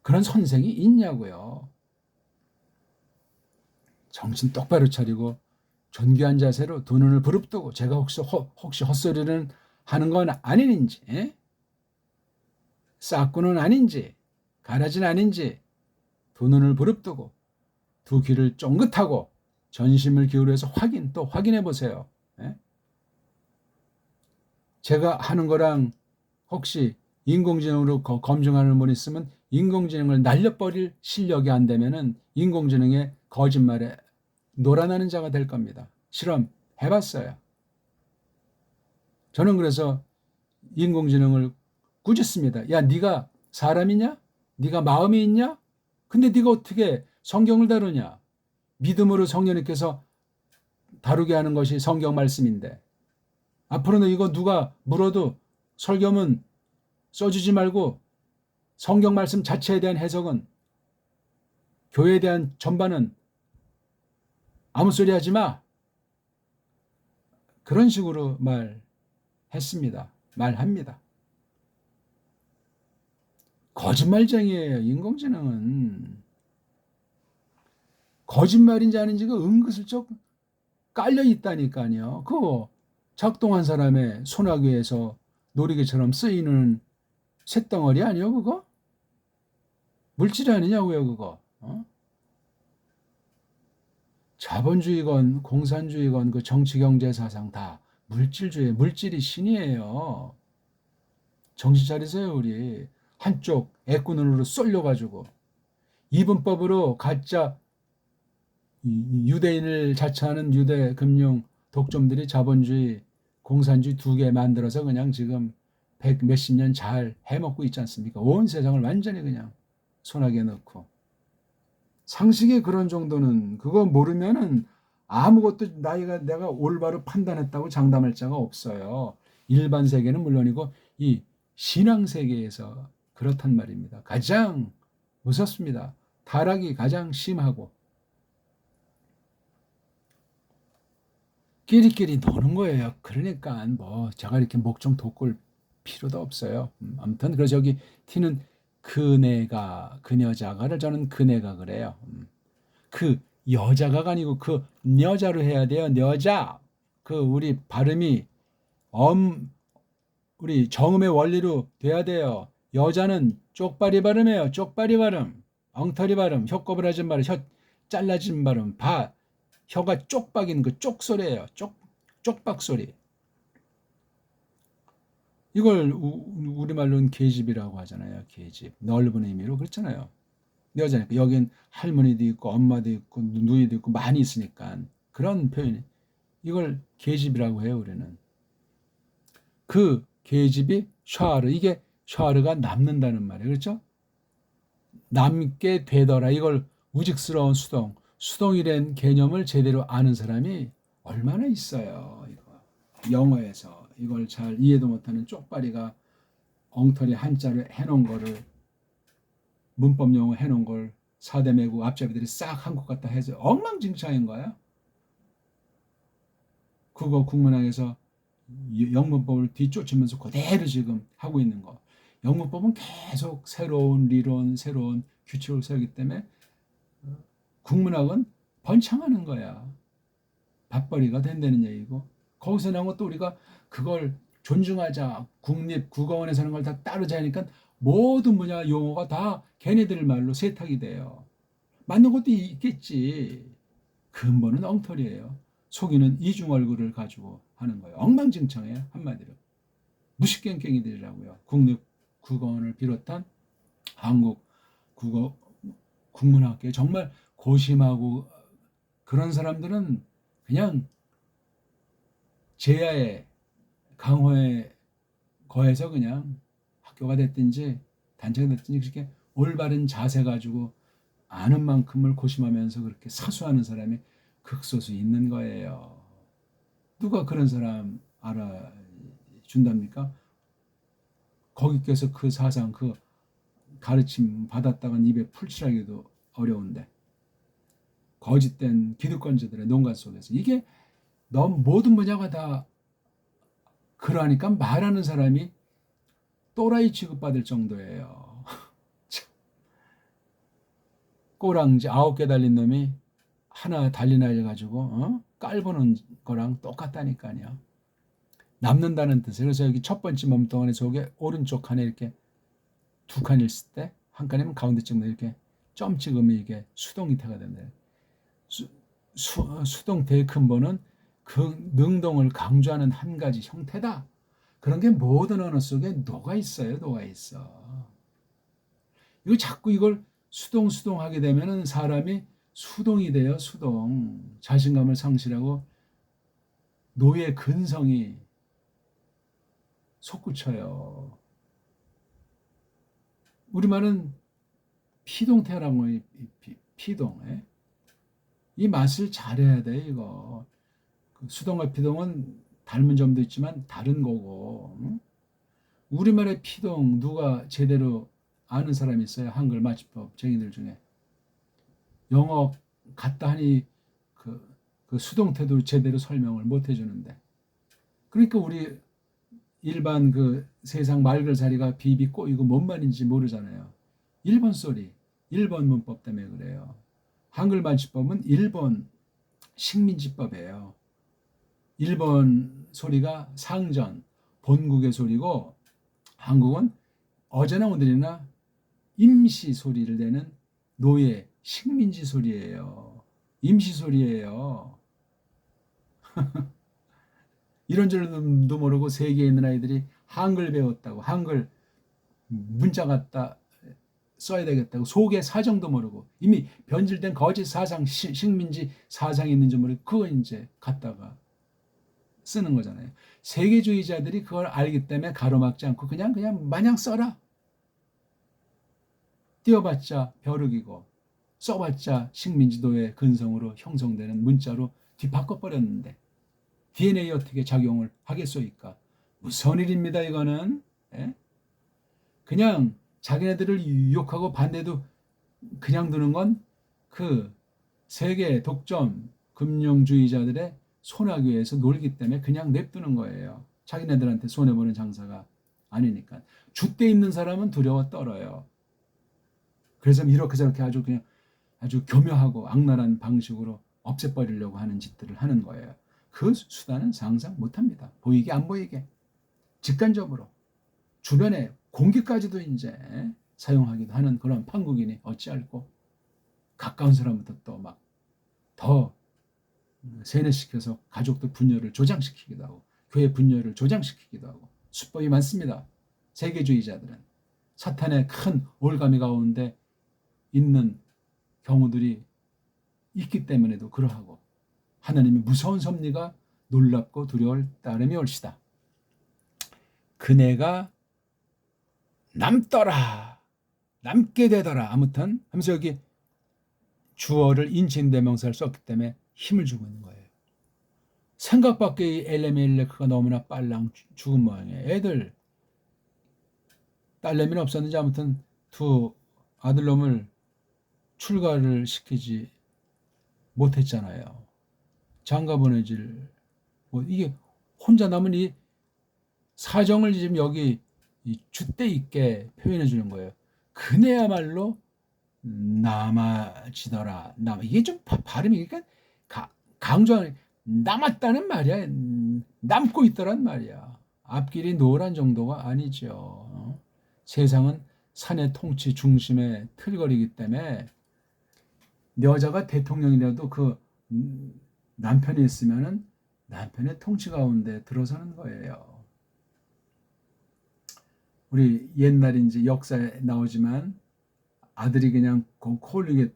S1: 그런 선생이 있냐고요. 정신 똑바로 차리고 존귀한 자세로 두 눈을 부릅뜨고 제가 혹시 헛소리를 하는 건 아닌지 싹구는 아닌지 가라진 아닌지 두 눈을 부릅뜨고 두 귀를 쫑긋하고 전심을 기울여서 또 확인해 보세요. 제가 하는 거랑 혹시 인공지능으로 검증하는 분 있으면 인공지능을 날려버릴 실력이 안 되면은 인공지능의 거짓말에 놀아나는 자가 될 겁니다. 실험 해봤어요. 저는 그래서 인공지능을 꾸짖습니다. 야, 네가 사람이냐? 네가 마음이 있냐? 근데 네가 어떻게 성경을 다루냐? 믿음으로 성령님께서 다루게 하는 것이 성경 말씀인데 앞으로는 이거 누가 물어도 설교문 써주지 말고 성경 말씀 자체에 대한 해석은 교회에 대한 전반은 아무 소리 하지 마. 그런 식으로 말합니다. 거짓말쟁이에요. 인공지능은. 거짓말인지 아닌지가 은근슬쩍 깔려 있다니까요. 그거 작동한 사람의 손아귀에서 놀이개처럼 쓰이는 쇳덩어리 아니요 그거? 물질이 아니냐고요 그거. 자본주의건 공산주의건 그 정치경제사상 다 물질주의 물질이 신이에요. 정신 차리세요 우리. 한쪽 애꾸눈으로 쏠려가지고 이분법으로 가짜 유대인을 자처하는 유대 금융 독점들이 자본주의 공산주의 두 개 만들어서 그냥 지금 백 몇십 년 잘 해먹고 있지 않습니까? 온 세상을 완전히 그냥 손아귀에 넣고 상식의 그런 정도는 그거 모르면은 아무것도 내가 올바로 판단했다고 장담할 자가 없어요. 일반 세계는 물론이고 이 신앙 세계에서 그렇단 말입니다. 가장 무섭습니다. 타락이 가장 심하고 끼리끼리 노는 거예요. 그러니까 뭐 제가 이렇게 목좀 돋굴 필요도 없어요. 아무튼 그래서 여기 T는 그녀자가를 저는 그네가 그래요. 그 여자가가 아니고 그 여자로 해야 돼요. 여자. 그 우리 발음이 우리 정음의 원리로 돼야 돼요. 여자는 쪽발이 발음이에요. 쪽발이 발음. 엉터리 발음. 혀꼬부라진 발음. 혀 잘라진 발음. 혀가 쪽박인 그 쪽 소리예요. 쪽박 소리. 이걸 우리말로는 계집이라고 하잖아요. 계집. 넓은 의미로 그렇잖아요. 여자니까 여긴 할머니도 있고 엄마도 있고 누이도 있고 많이 있으니까 그런 표현이 이걸 계집이라고 해요. 우리는 그 계집이 샤르 이게 샤르가 남는다는 말이에요. 그렇죠? 남게 되더라. 이걸 우직스러운 수동이란 개념을 제대로 아는 사람이 얼마나 있어요. 이거 영어에서 이걸 잘 이해도 못하는 쪽발이가 엉터리 한자를 해놓은 거를 문법 용어 해놓은 걸 사대매고 앞잡이들이 싹 한국 갖다 해서 엉망진창인 거야. 국어 국문학에서 영문법을 뒤쫓으면서 그대로 지금 하고 있는 거. 영문법은 계속 새로운 리론, 새로운 규칙을 세우기 때문에 국문학은 번창하는 거야. 밥벌이가 된다는 얘기고 거기서 나온 것도 우리가 그걸 존중하자. 국립국어원에서 하는 걸 다 따르자 하니까 모든 분야 용어가 다 걔네들 말로 세탁이 돼요. 맞는 것도 있겠지. 근본은 엉터리예요. 속이는 이중 얼굴을 가지고 하는 거예요. 엉망진창이에요. 한마디로. 무식갱갱이들이라고요. 국립국어원을 비롯한 한국 국어 국문학계 정말 고심하고 그런 사람들은 그냥 제야에 강호에 거해서 그냥 학교가 됐든지 단체가 됐든지 그렇게 올바른 자세 가지고 아는 만큼을 고심하면서 그렇게 사수하는 사람이 극소수 있는 거예요. 누가 그런 사람 알아준답니까? 거기께서 그 사상, 그 가르침 받았다간 입에 풀칠하기도 어려운데 거짓된 기득권자들의 농간 속에서 이게 너무 모든 분야가 다 그러니까 말하는 사람이 또라이 취급받을 정도예요. 꼬랑지 9개 달린 놈이 하나 달린 아이를 가지고 깔보는 거랑 똑같다니까요. 남는다는 뜻이에요. 그래서 여기 첫 번째 몸뚱아리 속에 오른쪽 칸에 이렇게 두 칸이 있을 때 한 칸이면 가운데쯤 이렇게 점 찍으면 이게 수동이태가 된대요. 수동태의 근본은 그 능동을 강조하는 한 가지 형태다. 그런 게 모든 언어 속에 녹아 있어요. 녹아 있어. 이거 자꾸 이걸 수동 하게 되면은 사람이 수동이 돼요. 수동. 자신감을 상실하고 노예 근성이 솟구쳐요. 우리말은 피동태라는 거예요. 피동. 이 맛을 잘해야 돼. 이거. 수동과 피동은 닮은 점도 있지만 다른 거고. 우리말의 피동 누가 제대로 아는 사람이 있어요? 한글 맞춤법 쟁이들 중에. 영어 갔다 하니 그 수동태도 제대로 설명을 못 해주는데. 그러니까 우리 일반 그 세상 말글살이가 비비 꼬이고 뭔 말인지 모르잖아요. 일본 소리, 일본 문법 때문에 그래요. 한글 맞춤법은 일본 식민지법이에요. 일본 소리가 상전, 본국의 소리고 한국은 어제나 오늘이나 임시 소리를 내는 노예, 식민지 소리예요. 임시 소리예요. 이런 줄도 모르고 세계에 있는 아이들이 한글 배웠다고 한글 문자 갖다 써야 되겠다고 속의 사정도 모르고 이미 변질된 거짓 사상 식민지 사상이 있는지 모르고 그거 이제 갖다가 쓰는 거잖아요. 세계주의자들이 그걸 알기 때문에 가로막지 않고 그냥 마냥 써라. 띄워봤자 벼룩이고 써봤자 식민지도의 근성으로 형성되는 문자로 뒤바꿔버렸는데 DNA 어떻게 작용을 하겠소이까? 무서운 일입니다, 이거는. 예? 그냥 자기네들을 유혹하고 반대도 그냥 두는 건 그 세계 독점 금융주의자들의 손아귀에서 놀기 때문에 그냥 냅두는 거예요. 자기네들한테 손해보는 장사가 아니니까. 줏대 있는 사람은 두려워 떨어요. 그래서 이렇게 저렇게 아주 그냥 아주 교묘하고 악랄한 방식으로 없애버리려고 하는 짓들을 하는 거예요. 그 수단은 상상 못합니다. 보이게 안 보이게. 직관적으로. 주변에 공기까지도 이제 사용하기도 하는 그런 판국이니 어찌할꼬 가까운 사람부터 또 막 더 세뇌시켜서 가족들 분열을 조장시키기도 하고 교회 분열을 조장시키기도 하고 수법이 많습니다. 세계주의자들은 사탄의 큰 올가미 가운데 있는 경우들이 있기 때문에도 그러하고 하나님의 무서운 섭리가 놀랍고 두려울 따름이 올시다. 그네가 남더라 남게 되더라 아무튼 하면서 여기 주어를 인칭대명사를 썼기 때문에 힘을 주고 있는 거예요. 생각 밖의 엘레멜레크가 너무나 빨랑 죽은 모양이에요. 애들 딸내미는 없었는지 아무튼 두 아들놈을 출가를 시키지 못했잖아요. 장가 보내질 이게 혼자 남은 이 사정을 지금 여기 줏대 있게 표현해 주는 거예요. 그네야말로 남아지더라. 이게 좀 발음이 그러니까 강조하는 남았다는 말이야. 남고 있더란 말이야. 앞길이 노란 정도가 아니죠. 세상은 산의 통치 중심의 틀거리기 때문에 여자가 대통령이라도 그 남편이 있으면은 남편의 통치 가운데 들어서는 거예요. 우리 옛날 이제 역사에 나오지만 아들이 그냥 콜리게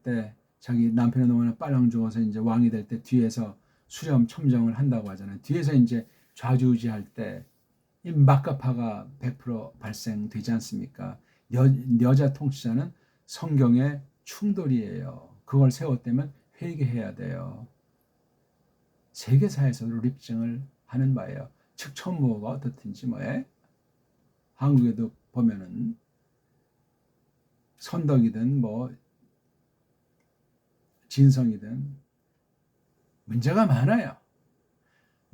S1: 자기 남편이 너무나 빨랑 죽어서 이제 왕이 될 때 뒤에서 수렴 첨정을 한다고 하잖아요. 뒤에서 이제 좌지우지할 때 이 막가파가 100% 발생되지 않습니까? 여자 통치자는 성경의 충돌이에요. 그걸 세웠다면 회개해야 돼요. 세계사에서도 입증을 하는 바예요. 측천무가 어떻든지 뭐에 한국에도 보면은 선덕이든 뭐 진성이든 문제가 많아요.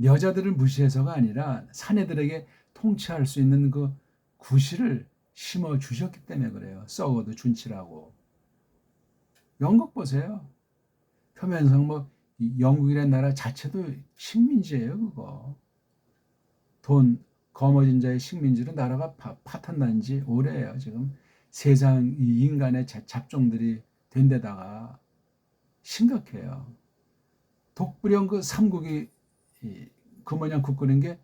S1: 여자들을 무시해서가 아니라 사내들에게 통치할 수 있는 그 구실을 심어 주셨기 때문에 그래요. 썩어도 준치라고. 영국 보세요. 표면상 뭐 영국이라는 나라 자체도 식민지예요, 그거. 돈 거머쥔 자의 식민지로 나라가 파탄난 지 오래예요. 지금 세상 인간의 잡종들이 된 데다가 심각해요. 독불형 그 삼국이 그 모양 굳건한 게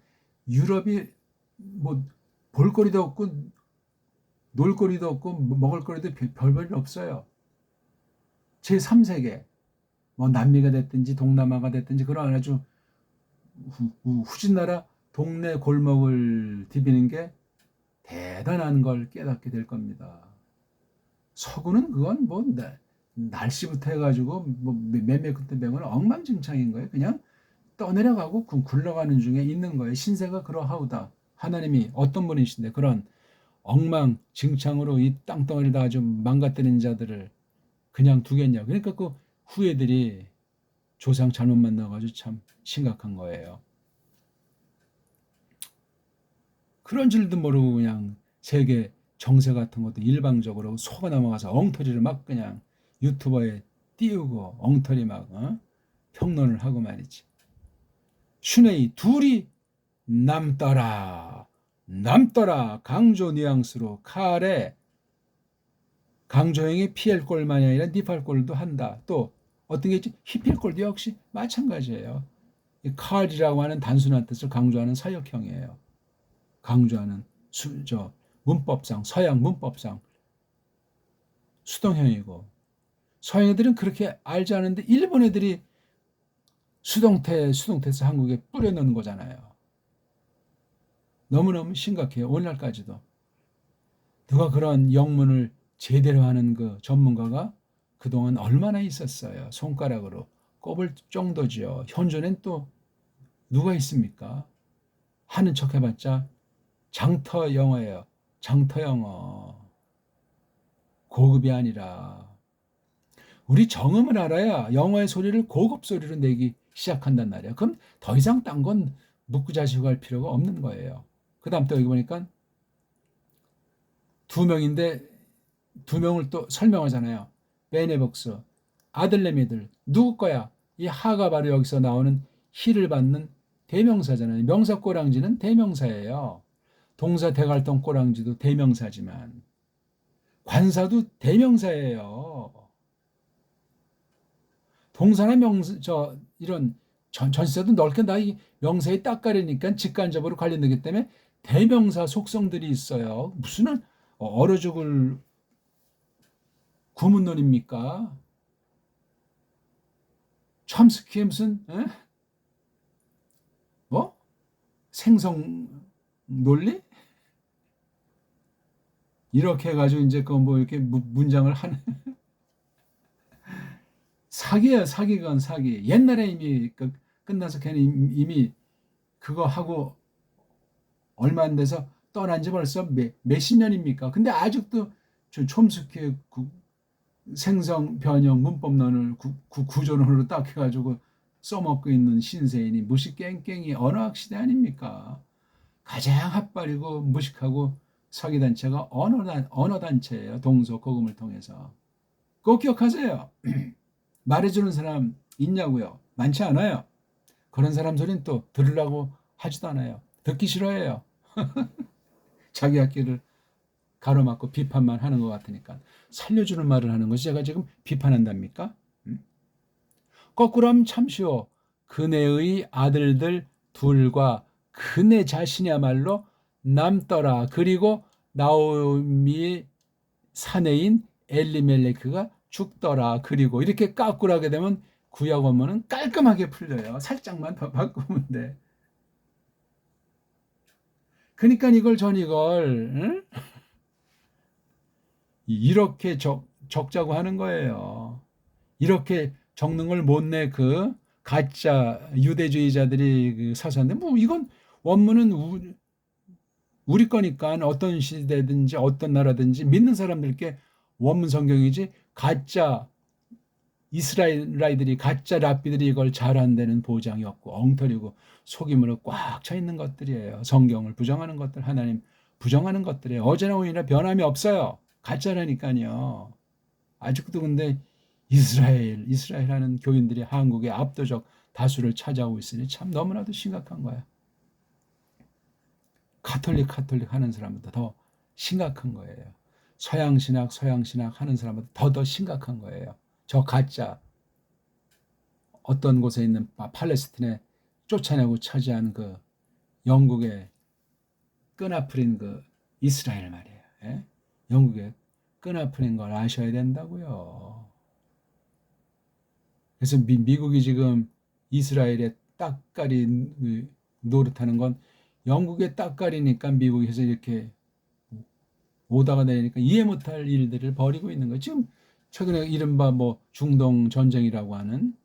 S1: 유럽이 뭐 볼거리도 없고 놀거리도 없고 먹을거리도 별볼일 없어요. 제3세계 뭐 남미가 됐든지 동남아가 됐든지 그런 아주 후진 나라 동네 골목을 디비는 게 대단한 걸 깨닫게 될 겁니다. 서구는 그건 뭐 날씨부터 해가지고 뭐 몇몇 그때 배우면 엉망진창인 거예요. 그냥 떠내려가고 굴러가는 중에 있는 거예요. 신세가 그러하우다. 하나님이 어떤 분이신데 그런 엉망진창으로 이 땅덩어리를 다 아주 망가뜨린 자들을 그냥 두겠냐. 그러니까 그 후예들이 조상 잘못 만나가지고 참 심각한 거예요. 그런 줄도 모르고 그냥 세계 정세 같은 것도 일방적으로 속아 넘어가서 엉터리를 막 그냥 유튜버에 띄우고 엉터리 막 평론을 하고 말이지. 슈네이 둘이 남더라 강조 뉘앙스로 칼에 강조형의 피엘골만이 아니라 니팔골도 한다. 또 어떤 게 있지? 히필골도 역시 마찬가지예요. 이 칼이라고 하는 단순한 뜻을 강조하는 사역형이에요. 강조하는 문법상 서양 문법상 수동형이고 서양 애들은 그렇게 알지 않은데 일본 애들이 수동태에서 한국에 뿌려놓는 거잖아요. 너무너무 심각해요. 오늘날까지도. 누가 그런 영문을 제대로 하는 그 전문가가 그동안 얼마나 있었어요. 손가락으로 꼽을 정도지요. 현존엔 또 누가 있습니까? 하는 척 해봤자 장터 영어예요. 장터 영어. 고급이 아니라. 우리 정음을 알아야 영어의 소리를 고급 소리로 내기 시작한단 말이야. 그럼 더 이상 딴 건 묻고 자시고 할 필요가 없는 거예요. 그 다음 또 여기 보니까 두 명인데 두 명을 또 설명하잖아요. 베네복스, 아들내미들, 누구 거야? 이 하가 바로 여기서 나오는 히를 받는 대명사잖아요. 명사 꼬랑지는 대명사예요. 동사 대갈동 꼬랑지도 대명사지만 관사도 대명사예요. 동사나 이런 전치사도 넓게 다 이 명사에 딱 가리니까 직간접으로 관련되기 때문에 대명사 속성들이 있어요. 무슨 얼어 죽을 구문론입니까? 첨스키의 무슨 뭐 생성 논리 이렇게 해가지고 이제 그 뭐 이렇게 문장을 하는 사기예요. 사기건 사기. 옛날에 이미 끝나서 걔는 이미 그거 하고 얼마 안 돼서 떠난 지 벌써 몇십 년입니까? 근데 아직도 저 촘스키의 생성 변형 문법론을 구조론으로 딱 해가지고 써먹고 있는 신세인이 무식 깽깽이 언어학 시대 아닙니까? 가장 핫발이고 무식하고 사기단체가 언어단체예요. 동서고금을 통해서. 꼭 기억하세요. 말해주는 사람 있냐고요? 많지 않아요. 그런 사람 소리는 또 들으려고 하지도 않아요. 듣기 싫어해요. 자기 학기를 가로막고 비판만 하는 것 같으니까. 살려주는 말을 하는 것이 제가 지금 비판한답니까? 거꾸로 하면 참 쉬워. 그네의 아들들 둘과 그네 자신이야말로 남더라. 그리고 나오미 사내인 엘리멜레크가 죽더라. 그리고 이렇게 까꾸로 하게 되면 구약 원문은 깔끔하게 풀려요. 살짝만 더 바꾸면 돼. 그러니까 이걸 응? 이렇게 적자고 하는 거예요. 이렇게 적는 걸 못 내 그 가짜 유대주의자들이 그 사서인데 뭐 이건 원문은 우리 거니까 어떤 시대든지 어떤 나라든지 믿는 사람들께 원문 성경이지 가짜 이스라엘라이들이 가짜 랍비들이 이걸 잘한다는 보장이 없고 엉터리고 속임으로 꽉 차 있는 것들이에요. 성경을 부정하는 것들, 하나님 부정하는 것들이에요. 어제나 오늘이나 변함이 없어요. 가짜라니까요. 아직도 근데 이스라엘 하는 교인들이 한국의 압도적 다수를 차지하고 있으니 참 너무나도 심각한 거야. 카톨릭 하는 사람보다 더 심각한 거예요. 서양신학 하는 사람보다 더 심각한 거예요. 저 가짜 어떤 곳에 있는 팔레스틴에 쫓아내고 차지한 그 영국의 끈아풀인 그 이스라엘 말이에요. 예? 영국의 끈아풀인 걸 아셔야 된다고요. 그래서 미국이 지금 이스라엘의 딱가리 노릇하는 건 영국의 딱가리니까 미국에서 이렇게 오다가 내리니까 이해 못할 일들을 벌이고 있는 거예요. 지금 최근에 이른바 뭐 중동 전쟁이라고 하는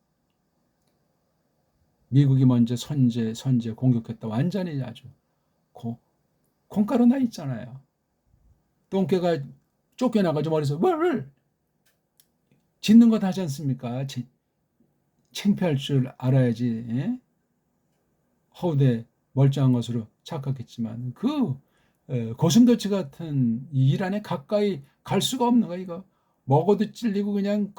S1: 미국이 먼저 선제 공격했다. 완전히 아주 콩가루 나 있잖아요. 똥개가 쫓겨나가지고 머리에서 뭘 짓는 것 하지 않습니까? 창피할 줄 알아야지. 예? 허우대 멀쩡한 것으로 착각했지만 그 고슴도치 같은 일 안에 가까이 갈 수가 없는 거야. 이거 먹어도 찔리고 그냥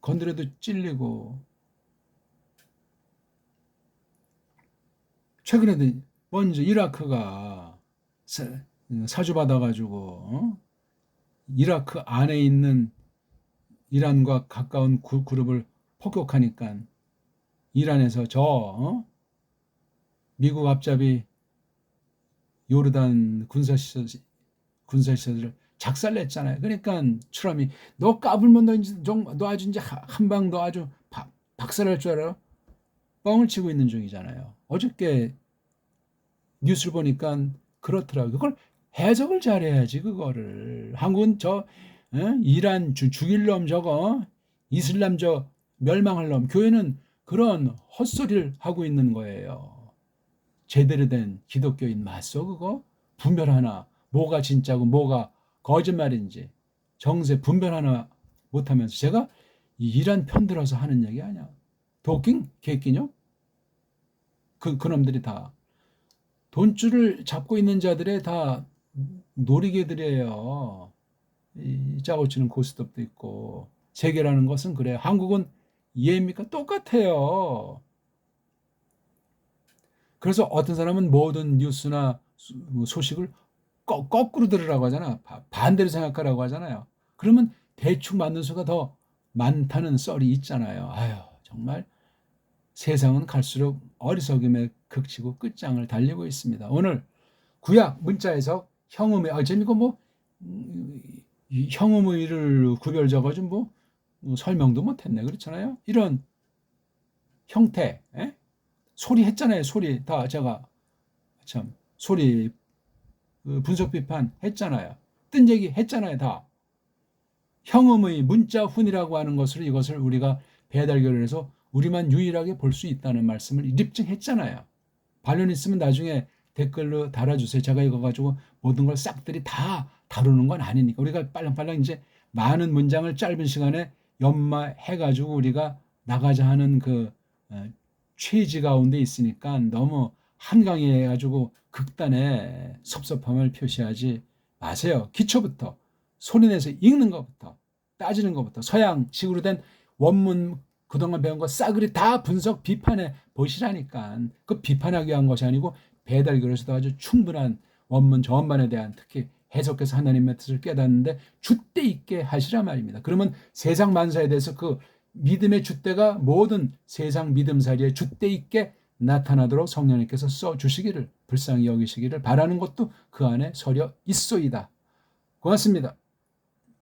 S1: 건드려도 찔리고. 최근에도 먼저 이라크가 사주받아가지고 이라크 안에 있는 이란과 가까운 그룹을 폭격하니까 이란에서 미국 앞잡이 요르단 군사시설을 작살냈잖아요. 그러니까 트럼이 너 까불면 너 아주 이제 한 방 너 아주 박살날 줄 알아? 뻥을 치고 있는 중이잖아요. 어저께 뉴스를 보니까 그렇더라고요. 그걸 해석을 잘해야지 그거를. 한국은 이란 죽일 놈 저거 이슬람 저 멸망할 놈 교회는 그런 헛소리를 하고 있는 거예요. 제대로 된 기독교인 맞소 그거? 분별 하나 뭐가 진짜고 뭐가 거짓말인지 정세 분별 하나 못하면서 제가 이란 편들어서 하는 얘기 아니야. 도킹? 개끼뇨? 그놈들이 다 돈줄을 잡고 있는 자들의 다 놀이개들이에요. 이 짜고 치는 고스톱도 있고 세계라는 것은 그래요. 한국은 이해입니까? 똑같아요. 그래서 어떤 사람은 모든 뉴스나 소식을 거꾸로 들으라고 하잖아. 반대로 생각하라고 하잖아요. 그러면 대충 맞는 수가 더 많다는 썰이 있잖아요. 아유 정말 세상은 갈수록 어리석음의 극치고 끝장을 달리고 있습니다. 오늘 구약 문자 해석 형음의 재미고 뭐 형음의를 구별 적어준 설명도 못했네. 그렇잖아요. 이런 형태 소리 했잖아요. 소리 다 제가 참 소리 분석 비판 했잖아요. 뜬얘기 했잖아요. 다 형음의 문자 훈이라고 하는 것으로 이것을 우리가 배달결론에서 우리만 유일하게 볼 수 있다는 말씀을 입증했잖아요. 반론 있으면 나중에 댓글로 달아주세요. 제가 이거 가지고 모든 걸 싹들이 다 다루는 건 아니니까 우리가 빨랑빨랑 이제 많은 문장을 짧은 시간에 연마해가지고 우리가 나가자 하는 그 취지 가운데 있으니까 너무 한강해가지고 극단의 섭섭함을 표시하지 마세요. 기초부터 소리내서 읽는 것부터 따지는 것부터 서양식으로 된 원문 그동안 배운 거 싸그리 다 분석 비판해 보시라니까. 그 비판하기 위한 것이 아니고 배달결에서도 아주 충분한 원문 전반에 대한 특히 해석해서 하나님의 뜻을 깨닫는데 줏대 있게 하시라 말입니다. 그러면 세상 만사에 대해서 그 믿음의 줏대가 모든 세상 믿음살이에 줏대 있게 나타나도록 성령님께서 써주시기를 불쌍히 여기시기를 바라는 것도 그 안에 서려 있소이다. 고맙습니다.